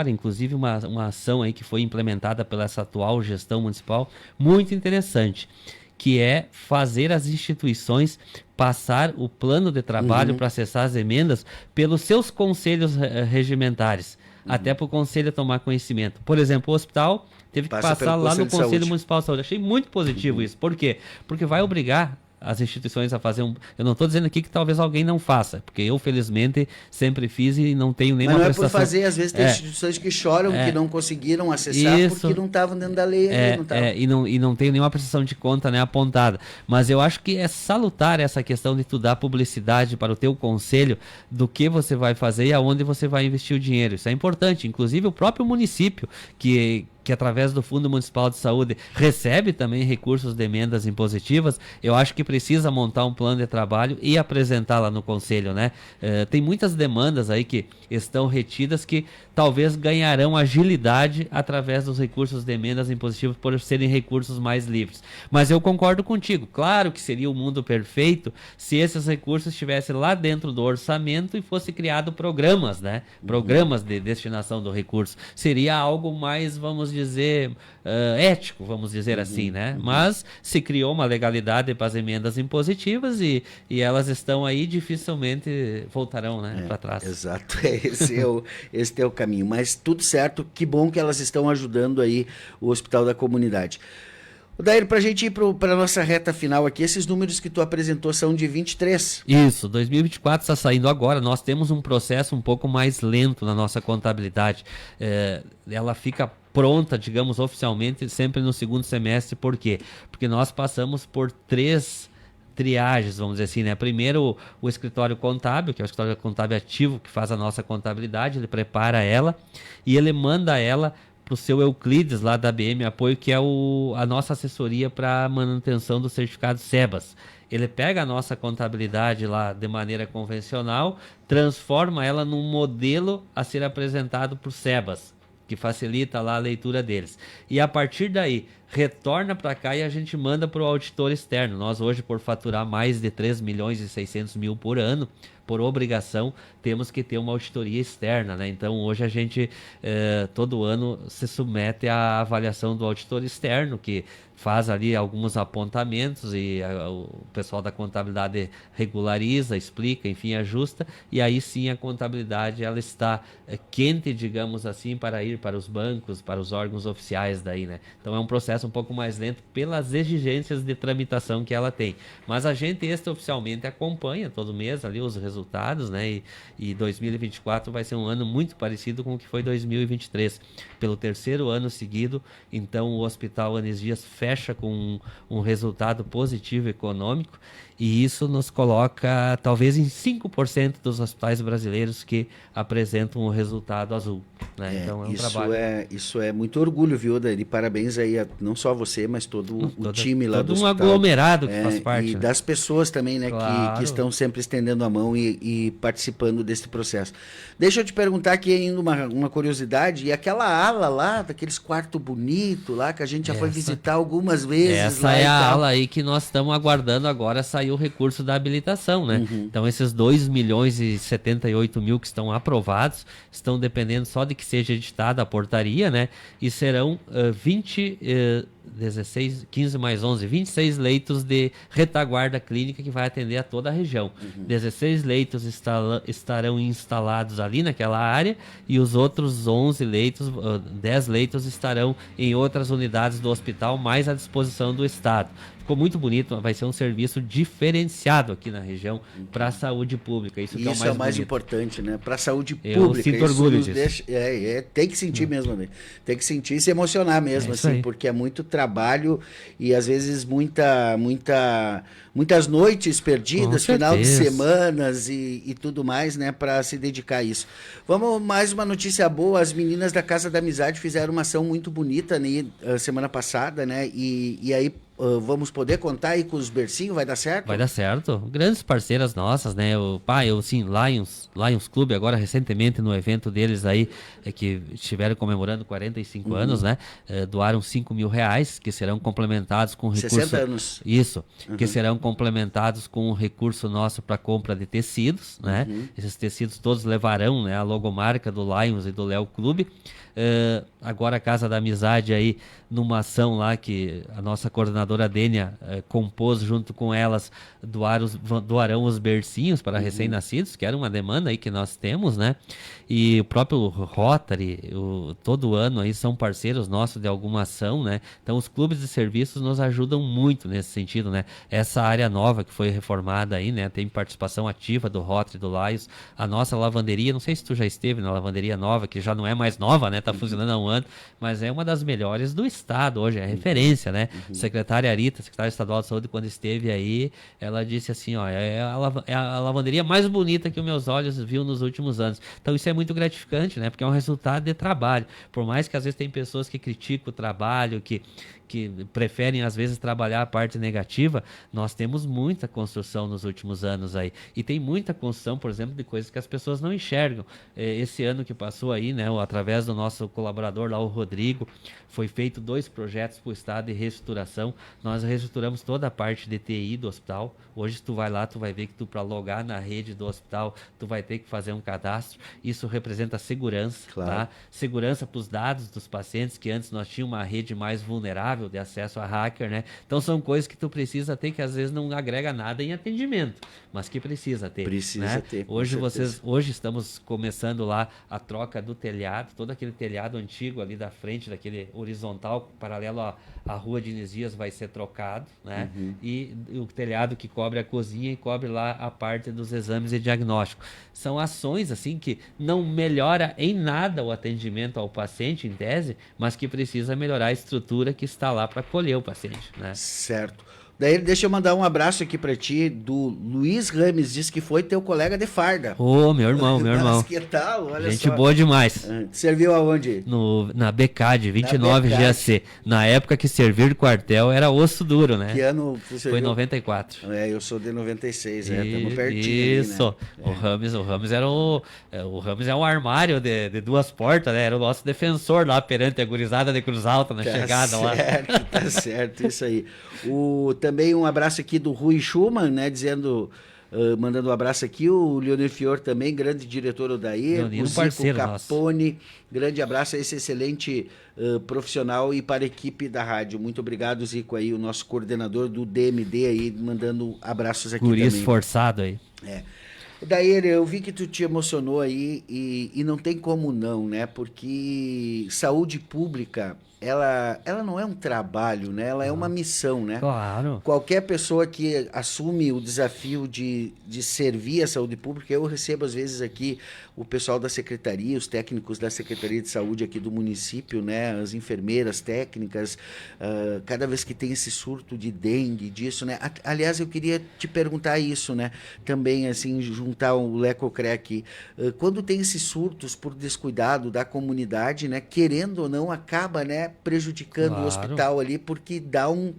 inclusive uma ação aí que foi implementada pela essa atual gestão municipal, muito interessante, que é fazer as instituições passar o plano de trabalho para acessar as emendas pelos seus conselhos regimentares. Até para o conselho tomar conhecimento. Por exemplo, o hospital teve que passar lá no Conselho Municipal de Saúde. Achei muito positivo isso. Por quê? Porque vai obrigar as instituições a fazer um... Eu não estou dizendo aqui que talvez alguém não faça, porque eu, felizmente, sempre fiz e não tenho nenhuma prestação. Mas não é por fazer, às vezes tem instituições que choram, que não conseguiram acessar porque não estavam dentro da lei. E não tenho nenhuma prestação de conta, né, apontada. Mas eu acho que é salutar essa questão de tu dar publicidade para o teu conselho do que você vai fazer e aonde você vai investir o dinheiro. Isso é importante. Inclusive o próprio município, que através do Fundo Municipal de Saúde recebe também recursos de emendas impositivas, eu acho que precisa montar um plano de trabalho e apresentar lá no Conselho, né? Tem muitas demandas aí que estão retidas que talvez ganharão agilidade através dos recursos de emendas impositivas por serem recursos mais livres. Mas eu concordo contigo, claro que seria o mundo perfeito se esses recursos estivessem lá dentro do orçamento e fosse criado programas, né? Programas de destinação do recurso. Seria algo mais, vamos dizer, ético, vamos dizer assim, né? Mas se criou uma legalidade para as emendas impositivas e elas estão aí, dificilmente voltarão, né, para trás. Exato, esse é o caminho. Mas tudo certo, que bom que elas estão ajudando aí o Hospital da Comunidade. Daí, para a gente ir para a nossa reta final aqui, esses números que tu apresentou são de 23. Isso, 2024 está saindo agora. Nós temos um processo um pouco mais lento na nossa contabilidade. Ela fica pronta, digamos, oficialmente, sempre no segundo semestre. Por quê? Porque nós passamos por 3 triagens, vamos dizer assim, né? Primeiro, o escritório contábil, que é o escritório contábil ativo, que faz a nossa contabilidade, ele prepara ela e ele manda ela para o seu Euclides, lá da BM Apoio, que é a nossa assessoria para manutenção do certificado SEBAS. Ele pega a nossa contabilidade lá de maneira convencional, transforma ela num modelo a ser apresentado por SEBAS, que facilita lá a leitura deles. E a partir daí, retorna para cá e a gente manda para o auditor externo. Nós hoje, por faturar mais de 3.600.000 por ano, por obrigação, temos que ter uma auditoria externa, né? Então, hoje a gente, todo ano, se submete à avaliação do auditor externo, que faz ali alguns apontamentos e o pessoal da contabilidade regulariza, explica, enfim, ajusta, e aí sim a contabilidade ela está quente, digamos assim, para ir para os bancos, para os órgãos oficiais daí, né? Então, é um processo processo um pouco mais lento pelas exigências de tramitação que ela tem. Mas a gente extraoficialmente acompanha todo mês ali os resultados, né? E 2024 vai ser um ano muito parecido com o que foi 2023. Pelo terceiro ano seguido, então o Hospital Anis Dias fecha com um resultado positivo econômico, e isso nos coloca talvez em 5% dos hospitais brasileiros que apresentam um resultado azul, né? Então é um trabalho. Isso é muito orgulho, viu, Dani? Parabéns aí, não só você, mas todo o time lá do hospital. Todo um aglomerado que faz parte. E das pessoas também, né? Claro. Que estão sempre estendendo a mão e participando desse processo. Deixa eu te perguntar aqui ainda uma curiosidade, e aquela ala lá, daqueles quartos bonitos lá, que a gente já foi visitar algumas vezes. Essa é a ala aí que nós estamos aguardando agora sair o recurso da habilitação, né? Então esses 2.078.000 que estão aprovados, estão dependendo só de que seja editada a portaria, né? E serão 16, 15 mais 11, 26 leitos de retaguarda clínica que vai atender a toda a região. 16 leitos estarão instalados ali naquela área, e os outros 11 leitos, 10 leitos estarão em outras unidades do hospital, mais à disposição do Estado. Ficou muito bonito, vai ser um serviço diferenciado aqui na região para a saúde pública. Isso que é o mais importante, né? Para a saúde pública. Eu sinto orgulho disso. Tem que sentir mesmo, né? Tem que sentir e se emocionar mesmo, assim, porque é muito trabalho e às vezes muitas noites perdidas, final de semanas e tudo mais, né? Para se dedicar a isso. Vamos, mais uma notícia boa: as meninas da Casa da Amizade fizeram uma ação muito bonita, né, semana passada, né? E aí vamos poder contar aí com os bercinhos, vai dar certo? Vai dar certo. Grandes parceiras nossas, né? Lions Clube, agora recentemente no evento deles aí, que estiveram comemorando 45 anos, né? Doaram R$5.000, que serão complementados com recurso... 60 anos. Isso, que serão complementados com um recurso nosso para compra de tecidos, né? Esses tecidos todos levarão, né, a logomarca do Lions e do Léo Clube. Agora a Casa da Amizade aí, numa ação lá que a nossa coordenadora Dênia compôs junto com elas, doarão os bercinhos para recém-nascidos, que era uma demanda aí que nós temos, né? E o próprio Rotary, todo ano aí são parceiros nossos de alguma ação, né? Então os clubes de serviços nos ajudam muito nesse sentido, né? Essa área nova que foi reformada aí, né? Tem participação ativa do Rotary, do Lions, a nossa lavanderia, não sei se tu já esteve na lavanderia nova, que já não é mais nova, né? Tá funcionando há um ano, mas é uma das melhores do estado hoje, é referência, né? Secretária Arita, secretária estadual de saúde, quando esteve aí, ela disse assim, ó, é a lavanderia mais bonita que os meus olhos viu nos últimos anos. Então isso é muito gratificante, né? Porque é um resultado de trabalho. Por mais que às vezes tem pessoas que criticam o trabalho, que preferem às vezes trabalhar a parte negativa, nós temos muita construção nos últimos anos aí, e tem muita construção, por exemplo, de coisas que as pessoas não enxergam. Esse ano que passou aí, né, através do nosso colaborador lá, o Rodrigo, foi feito 2 projetos para o estado de reestruturação. Nós reestruturamos toda a parte de TI do hospital. Hoje, se tu vai lá, tu vai ver que tu, para logar na rede do hospital, tu vai ter que fazer um cadastro. Isso representa segurança, tá? Segurança para os dados dos pacientes, que antes nós tínhamos uma rede mais vulnerável de acesso a hacker, né? Então são coisas que tu precisa ter, que às vezes não agrega nada em atendimento, mas que precisa ter. Hoje estamos começando lá a troca do telhado, todo aquele telhado antigo ali da frente, daquele horizontal paralelo à rua de Anis Dias, vai ser trocado, né? E o telhado que cobre a cozinha e cobre lá a parte dos exames e diagnóstico. São ações assim que não melhora em nada o atendimento ao paciente, em tese, mas que precisa melhorar a estrutura que está lá para acolher o paciente, né? Certo. Daí deixa eu mandar um abraço aqui pra ti, do Luiz Rames, diz que foi teu colega de farda. Ô, meu irmão. Mas que tal? Olha Gente só. boa demais. Serviu aonde? Na BCAD, 29 GAC. Na época que servir de quartel era osso duro, né? Que ano você serviu? Foi 94. Eu sou de 96, estamos pertinho. Isso. Ali, né? O Rames era o Rames é um armário de 2 portas, né? Era o nosso defensor lá perante a gurizada de Cruz Alta na chegada lá. Tá certo, isso aí. Também um abraço aqui do Rui Schumann, né, dizendo, mandando um abraço aqui, o Leonir Fior também, grande diretor Odair, o Zico Capone, grande abraço a esse excelente profissional e para a equipe da rádio. Muito obrigado, Zico, aí, o nosso coordenador do DMD aí, mandando abraços aqui também. Esforçado aí. Daí eu vi que tu te emocionou aí e não tem como não, né, porque saúde pública ela não é um trabalho, né? Ela é uma missão, né? Claro. Qualquer pessoa que assume o desafio de servir a saúde pública, eu recebo às vezes aqui o pessoal da secretaria, os técnicos da Secretaria de Saúde aqui do município, né? As enfermeiras técnicas, cada vez que tem esse surto de dengue, disso, né? Aliás, eu queria te perguntar isso, né? Também, assim, juntar o Lecocré aqui. Quando tem esses surtos por descuidado da comunidade, né? Querendo ou não, acaba, né? Prejudicando o Claro. hospital ali, porque dá um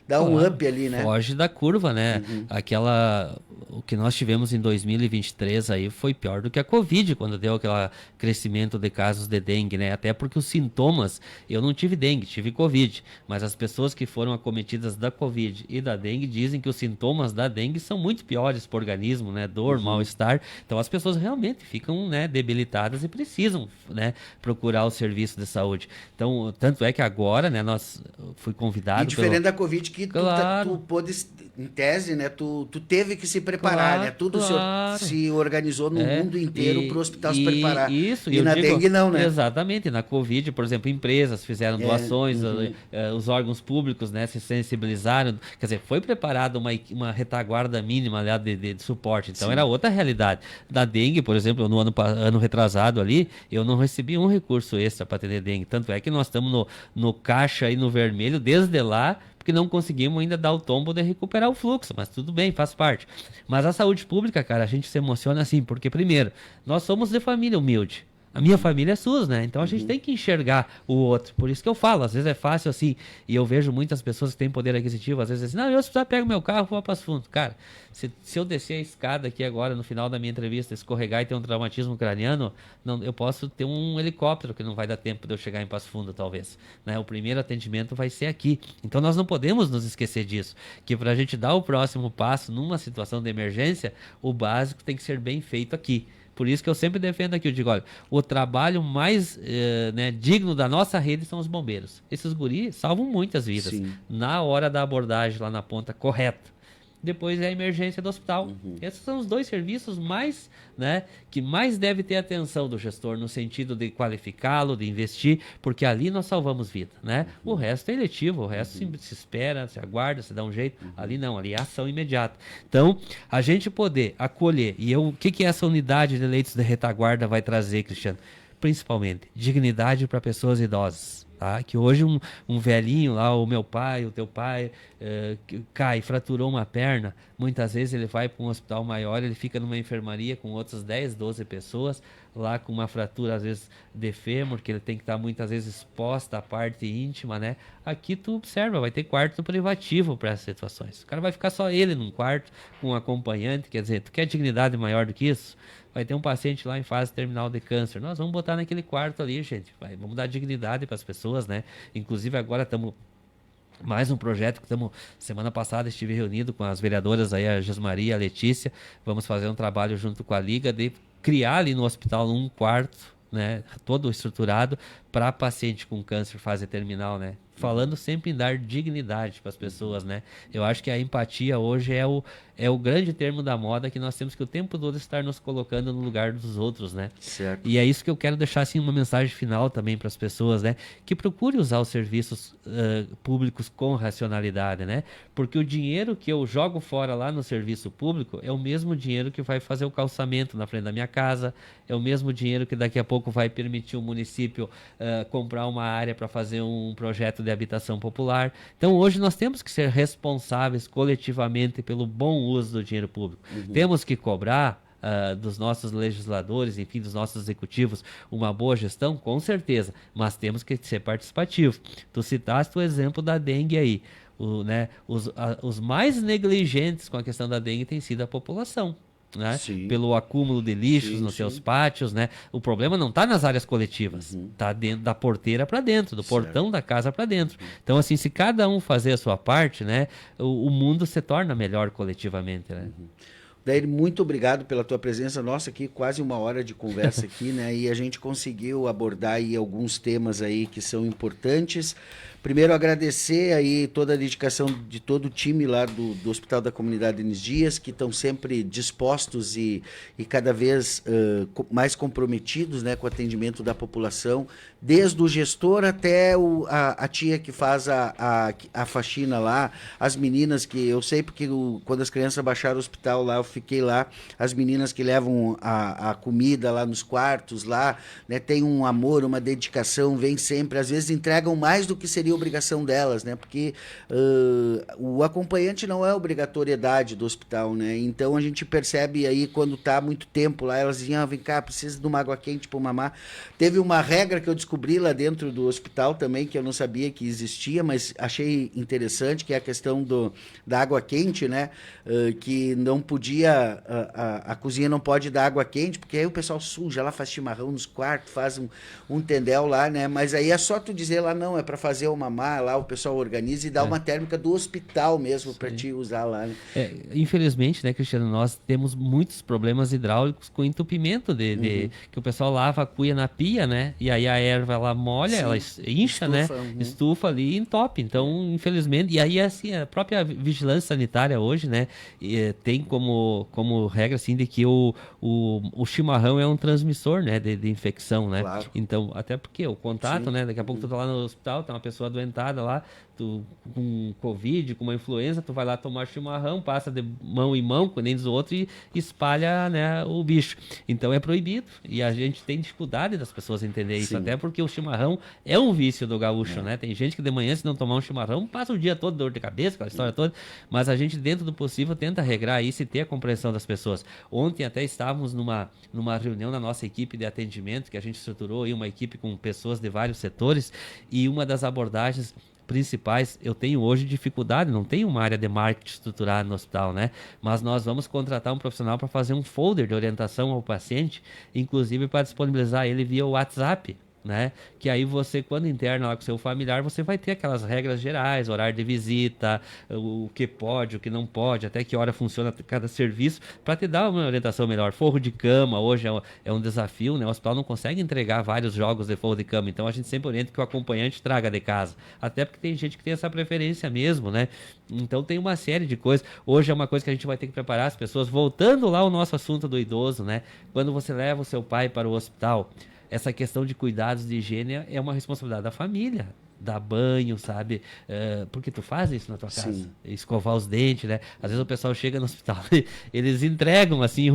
Claro, up ali, né? foge da curva, né? O que nós tivemos em 2023 aí foi pior do que a Covid, quando deu aquele crescimento de casos de dengue, né? Até porque os sintomas, eu não tive dengue, tive Covid, mas as pessoas que foram acometidas da Covid e da dengue dizem que os sintomas da dengue são muito piores para o organismo, né? Dor, mal-estar. Então as pessoas realmente ficam, né, debilitadas e precisam, né, procurar o serviço de saúde. Então, tanto é que agora, né, fui convidado E diferente da Covid, que Claro. tu pôde, em tese, né? Tu teve que se preparar, Claro, né? Tudo claro. se organizou no mundo inteiro para o hospital se e preparar. isso, E eu na digo, dengue não, né? exatamente, na Covid, por exemplo, empresas fizeram doações, os órgãos públicos, né, se sensibilizaram, quer dizer, foi preparada uma retaguarda mínima, aliás, de suporte, então era outra realidade. Da dengue, por exemplo, no ano retrasado ali, eu não recebi um recurso extra para atender dengue, tanto é que nós estamos no caixa e no vermelho desde lá, porque não conseguimos ainda dar o tombo de recuperar o fluxo, mas tudo bem, faz parte. Mas a saúde pública, cara, a gente se emociona assim, porque primeiro, nós somos de família humilde. A minha família é SUS, né? Então a gente tem que enxergar o outro. Por isso que eu falo, às vezes é fácil assim, e eu vejo muitas pessoas que têm poder aquisitivo, às vezes assim, não, eu se precisar pego meu carro e vou para Passo Fundo. Cara, se eu descer a escada aqui agora, no final da minha entrevista, escorregar e ter um traumatismo craniano, não, eu posso ter um helicóptero que não vai dar tempo de eu chegar em Passo Fundo, talvez. Né? O primeiro atendimento vai ser aqui. Então nós não podemos nos esquecer disso, que para a gente dar o próximo passo numa situação de emergência, o básico tem que ser bem feito aqui. Por isso que eu sempre defendo aqui, eu digo, olha, o trabalho mais digno da nossa rede são os bombeiros. Esses guris salvam muitas vidas. Sim. Na hora da abordagem lá na ponta correta. Depois é a emergência do hospital. Esses são os dois serviços mais, né, que mais deve ter atenção do gestor, no sentido de qualificá-lo, de investir, porque ali nós salvamos vida, né? O resto é eletivo, o resto se espera, se aguarda, se dá um jeito. Ali não, ali é ação imediata. Então, a gente poder acolher, e o que essa unidade de leitos de retaguarda vai trazer, Cristiano? Principalmente, dignidade para pessoas idosas. Tá? Que hoje um velhinho lá, o meu pai, o teu pai, cai, fraturou uma perna, muitas vezes ele vai para um hospital maior, ele fica numa enfermaria com outras 10, 12 pessoas, lá com uma fratura às vezes de fêmur, que ele tem que estar muitas vezes exposta à parte íntima, né? Aqui tu observa, vai ter quarto privativo para essas situações. O cara vai ficar só ele num quarto, com um acompanhante, quer dizer, tu quer dignidade maior do que isso? Vai ter um paciente lá em fase terminal de câncer. Nós vamos botar naquele quarto ali, gente. Vamos dar dignidade para as pessoas, né? Inclusive agora estamos mais um projeto que estamos, semana passada estive reunido com as vereadoras aí, a Jesmaria, a Letícia. Vamos fazer um trabalho junto com a Liga de criar ali no hospital um quarto, né, todo estruturado para paciente com câncer fase terminal, né? Falando sempre em dar dignidade para as pessoas, né? Eu acho que a empatia hoje é o grande termo da moda, que nós temos que o tempo todo estar nos colocando no lugar dos outros, né? Certo. E é isso que eu quero deixar assim uma mensagem final também para as pessoas, né? Que procure usar os serviços públicos com racionalidade, né? Porque o dinheiro que eu jogo fora lá no serviço público é o mesmo dinheiro que vai fazer o calçamento na frente da minha casa, é o mesmo dinheiro que daqui a pouco vai permitir o município comprar uma área para fazer um projeto de habitação popular. Então hoje nós temos que ser responsáveis coletivamente pelo bom uso do dinheiro público. Temos que cobrar dos nossos legisladores, enfim, dos nossos executivos, uma boa gestão, com certeza, mas temos que ser participativos. Tu citaste o exemplo da dengue aí. Os mais negligentes com a questão da dengue tem sido a população. Né? Pelo acúmulo de lixos nos seus pátios, né? O problema não está nas áreas coletivas, está dentro da porteira para dentro, do portão da casa para dentro. Então, assim, se cada um fazer a sua parte, né, o mundo se torna melhor coletivamente, né? Daí, muito obrigado pela tua presença. Nossa, aqui quase 1 hora de conversa aqui, né? E a gente conseguiu abordar aí alguns temas aí que são importantes. Primeiro, agradecer aí toda a dedicação de todo o time lá do Hospital da Comunidade Denis Dias, que estão sempre dispostos e cada vez mais comprometidos, né, com o atendimento da população, desde o gestor até a tia que faz a faxina lá, as meninas que eu sei porque quando as crianças baixaram o hospital lá, eu fiquei lá, as meninas que levam a comida lá nos quartos lá, né, tem um amor, uma dedicação, vem sempre, às vezes entregam mais do que seria obrigação delas, né? Porque o acompanhante não é obrigatoriedade do hospital, né? Então a gente percebe aí quando tá muito tempo lá, elas diziam, vem cá, precisa de uma água quente para mamar. Teve uma regra que eu descobri lá dentro do hospital também, que eu não sabia que existia, mas achei interessante, que é a questão da água quente, né? Que não podia, a cozinha não pode dar água quente, porque aí o pessoal suja lá, faz chimarrão nos quartos, faz um tendel lá, né? Mas aí é só tu dizer lá, não, é para fazer uma mamar lá, o pessoal organiza e dá uma térmica do hospital mesmo para te usar lá, né? Infelizmente, né, Cristiano, nós temos muitos problemas hidráulicos com entupimento que o pessoal lava a cuia na pia, né? E aí a erva ela molha, ela incha, né? Estufa ali e entope. Então, infelizmente, e aí assim, a própria vigilância sanitária hoje, né, tem como regra assim de que o chimarrão é um transmissor, né, de infecção, né? Claro. Então, até porque o contato, né, daqui a pouco tu tá lá no hospital, tá uma pessoa doentada lá, tu com Covid, com uma influenza, tu vai lá tomar chimarrão, passa de mão em mão com nem dos outros e espalha, né, o bicho. Então é proibido. E a gente tem dificuldade das pessoas entenderem isso, até porque o chimarrão é um vício do gaúcho, né? Tem gente que de manhã, se não tomar um chimarrão, passa o dia todo dor de cabeça, aquela história toda. Mas a gente, dentro do possível, tenta regrar isso e ter a compreensão das pessoas. Ontem até estávamos numa reunião na nossa equipe de atendimento, que a gente estruturou aí uma equipe com pessoas de vários setores, e uma das abordagens principais, eu tenho hoje dificuldade, não tenho uma área de marketing estruturada no hospital, né? Mas nós vamos contratar um profissional para fazer um folder de orientação ao paciente, inclusive para disponibilizar ele via WhatsApp, né? Que aí você, quando interna lá com o seu familiar, você vai ter aquelas regras gerais, horário de visita, o que pode, o que não pode, até que hora funciona cada serviço, para te dar uma orientação melhor. Forro de cama hoje é um desafio, né? O hospital não consegue entregar vários jogos de forro de cama, então a gente sempre orienta que o acompanhante traga de casa, até porque tem gente que tem essa preferência mesmo, né? Então tem uma série de coisas. Hoje é uma coisa que a gente vai ter que preparar as pessoas, voltando lá ao nosso assunto do idoso, né? Quando você leva o seu pai para o hospital, essa questão de cuidados de higiene é uma responsabilidade da família. Dar banho, sabe? Porque tu faz isso na tua casa. Escovar os dentes, né? Às vezes o pessoal chega no hospital e eles entregam, assim,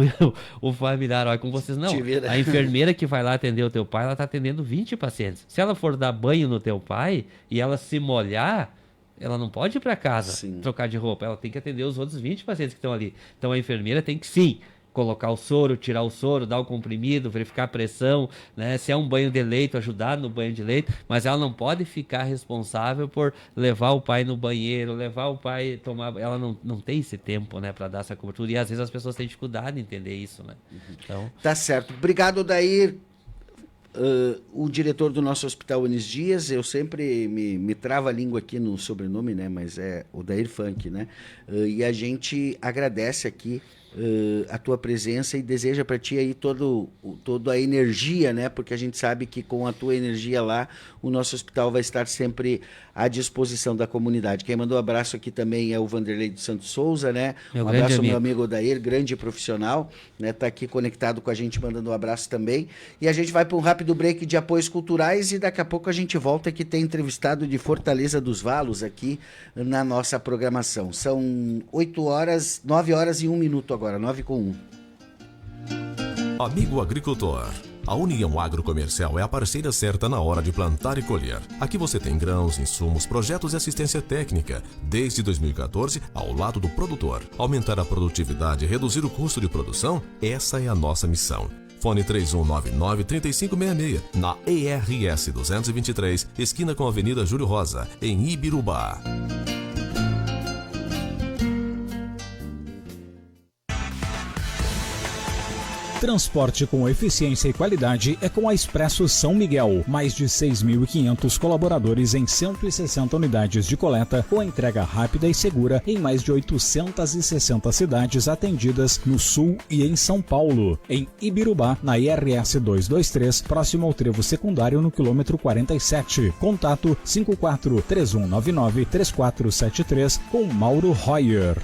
o familiar. Olha, com vocês, não. A enfermeira que vai lá atender o teu pai, ela tá atendendo 20 pacientes. Se ela for dar banho no teu pai e ela se molhar, ela não pode ir para casa trocar de roupa. Ela tem que atender os outros 20 pacientes que estão ali. Então a enfermeira tem que, sim, colocar o soro, tirar o soro, dar o comprimido, verificar a pressão, né? Se é um banho de leito, ajudar no banho de leito, mas ela não pode ficar responsável por levar o pai no banheiro, levar o pai tomar... Ela não tem esse tempo, né, para dar essa cobertura, e às vezes as pessoas têm dificuldade em entender isso, né? Então... Tá certo. Obrigado, Odair. O diretor do nosso Hospital Denis Dias, eu sempre me trava a língua aqui no sobrenome, né? Mas é Odair Funk, né? E a gente agradece aqui a tua presença e deseja para ti aí toda a energia, né? Porque a gente sabe que com a tua energia lá, o nosso hospital vai estar sempre à disposição da comunidade. Quem mandou um abraço aqui também é o Vanderlei dos Santos Souza, né? Um abraço ao meu amigo Odair, grande profissional, né? Tá aqui conectado com a gente, mandando um abraço também. E a gente vai para um rápido break de apoios culturais e daqui a pouco a gente volta, que tem entrevistado de Fortaleza dos Valos aqui na nossa programação. São 9 horas e 1 minuto agora, 9:01. Amigo agricultor, a União Agrocomercial é a parceira certa na hora de plantar e colher. Aqui você tem grãos, insumos, projetos e assistência técnica. Desde 2014, ao lado do produtor. Aumentar a produtividade e reduzir o custo de produção, essa é a nossa missão. Fone 3199-3566, na ERS 223, esquina com a Avenida Júlio Rosa, em Ibirubá. Transporte com eficiência e qualidade é com a Expresso São Miguel. Mais de 6.500 colaboradores em 160 unidades de coleta, com entrega rápida e segura em mais de 860 cidades atendidas no Sul e em São Paulo. Em Ibirubá, na IRS 223, próximo ao trevo secundário no quilômetro 47. Contato 54-3199-3473 com Mauro Royer.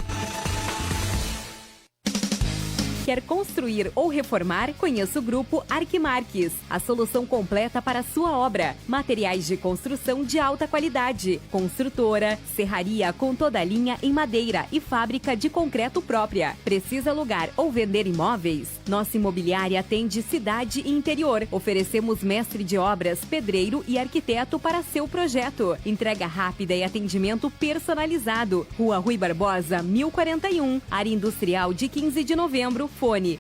Quer construir ou reformar? Conheça o Grupo Arquimarques, a solução completa para a sua obra. Materiais de construção de alta qualidade, construtora, serraria com toda a linha em madeira e fábrica de concreto própria. Precisa alugar ou vender imóveis? Nossa imobiliária atende cidade e interior. Oferecemos mestre de obras, pedreiro e arquiteto para seu projeto. Entrega rápida e atendimento personalizado. Rua Rui Barbosa, 1041, área industrial de 15 de novembro. Fone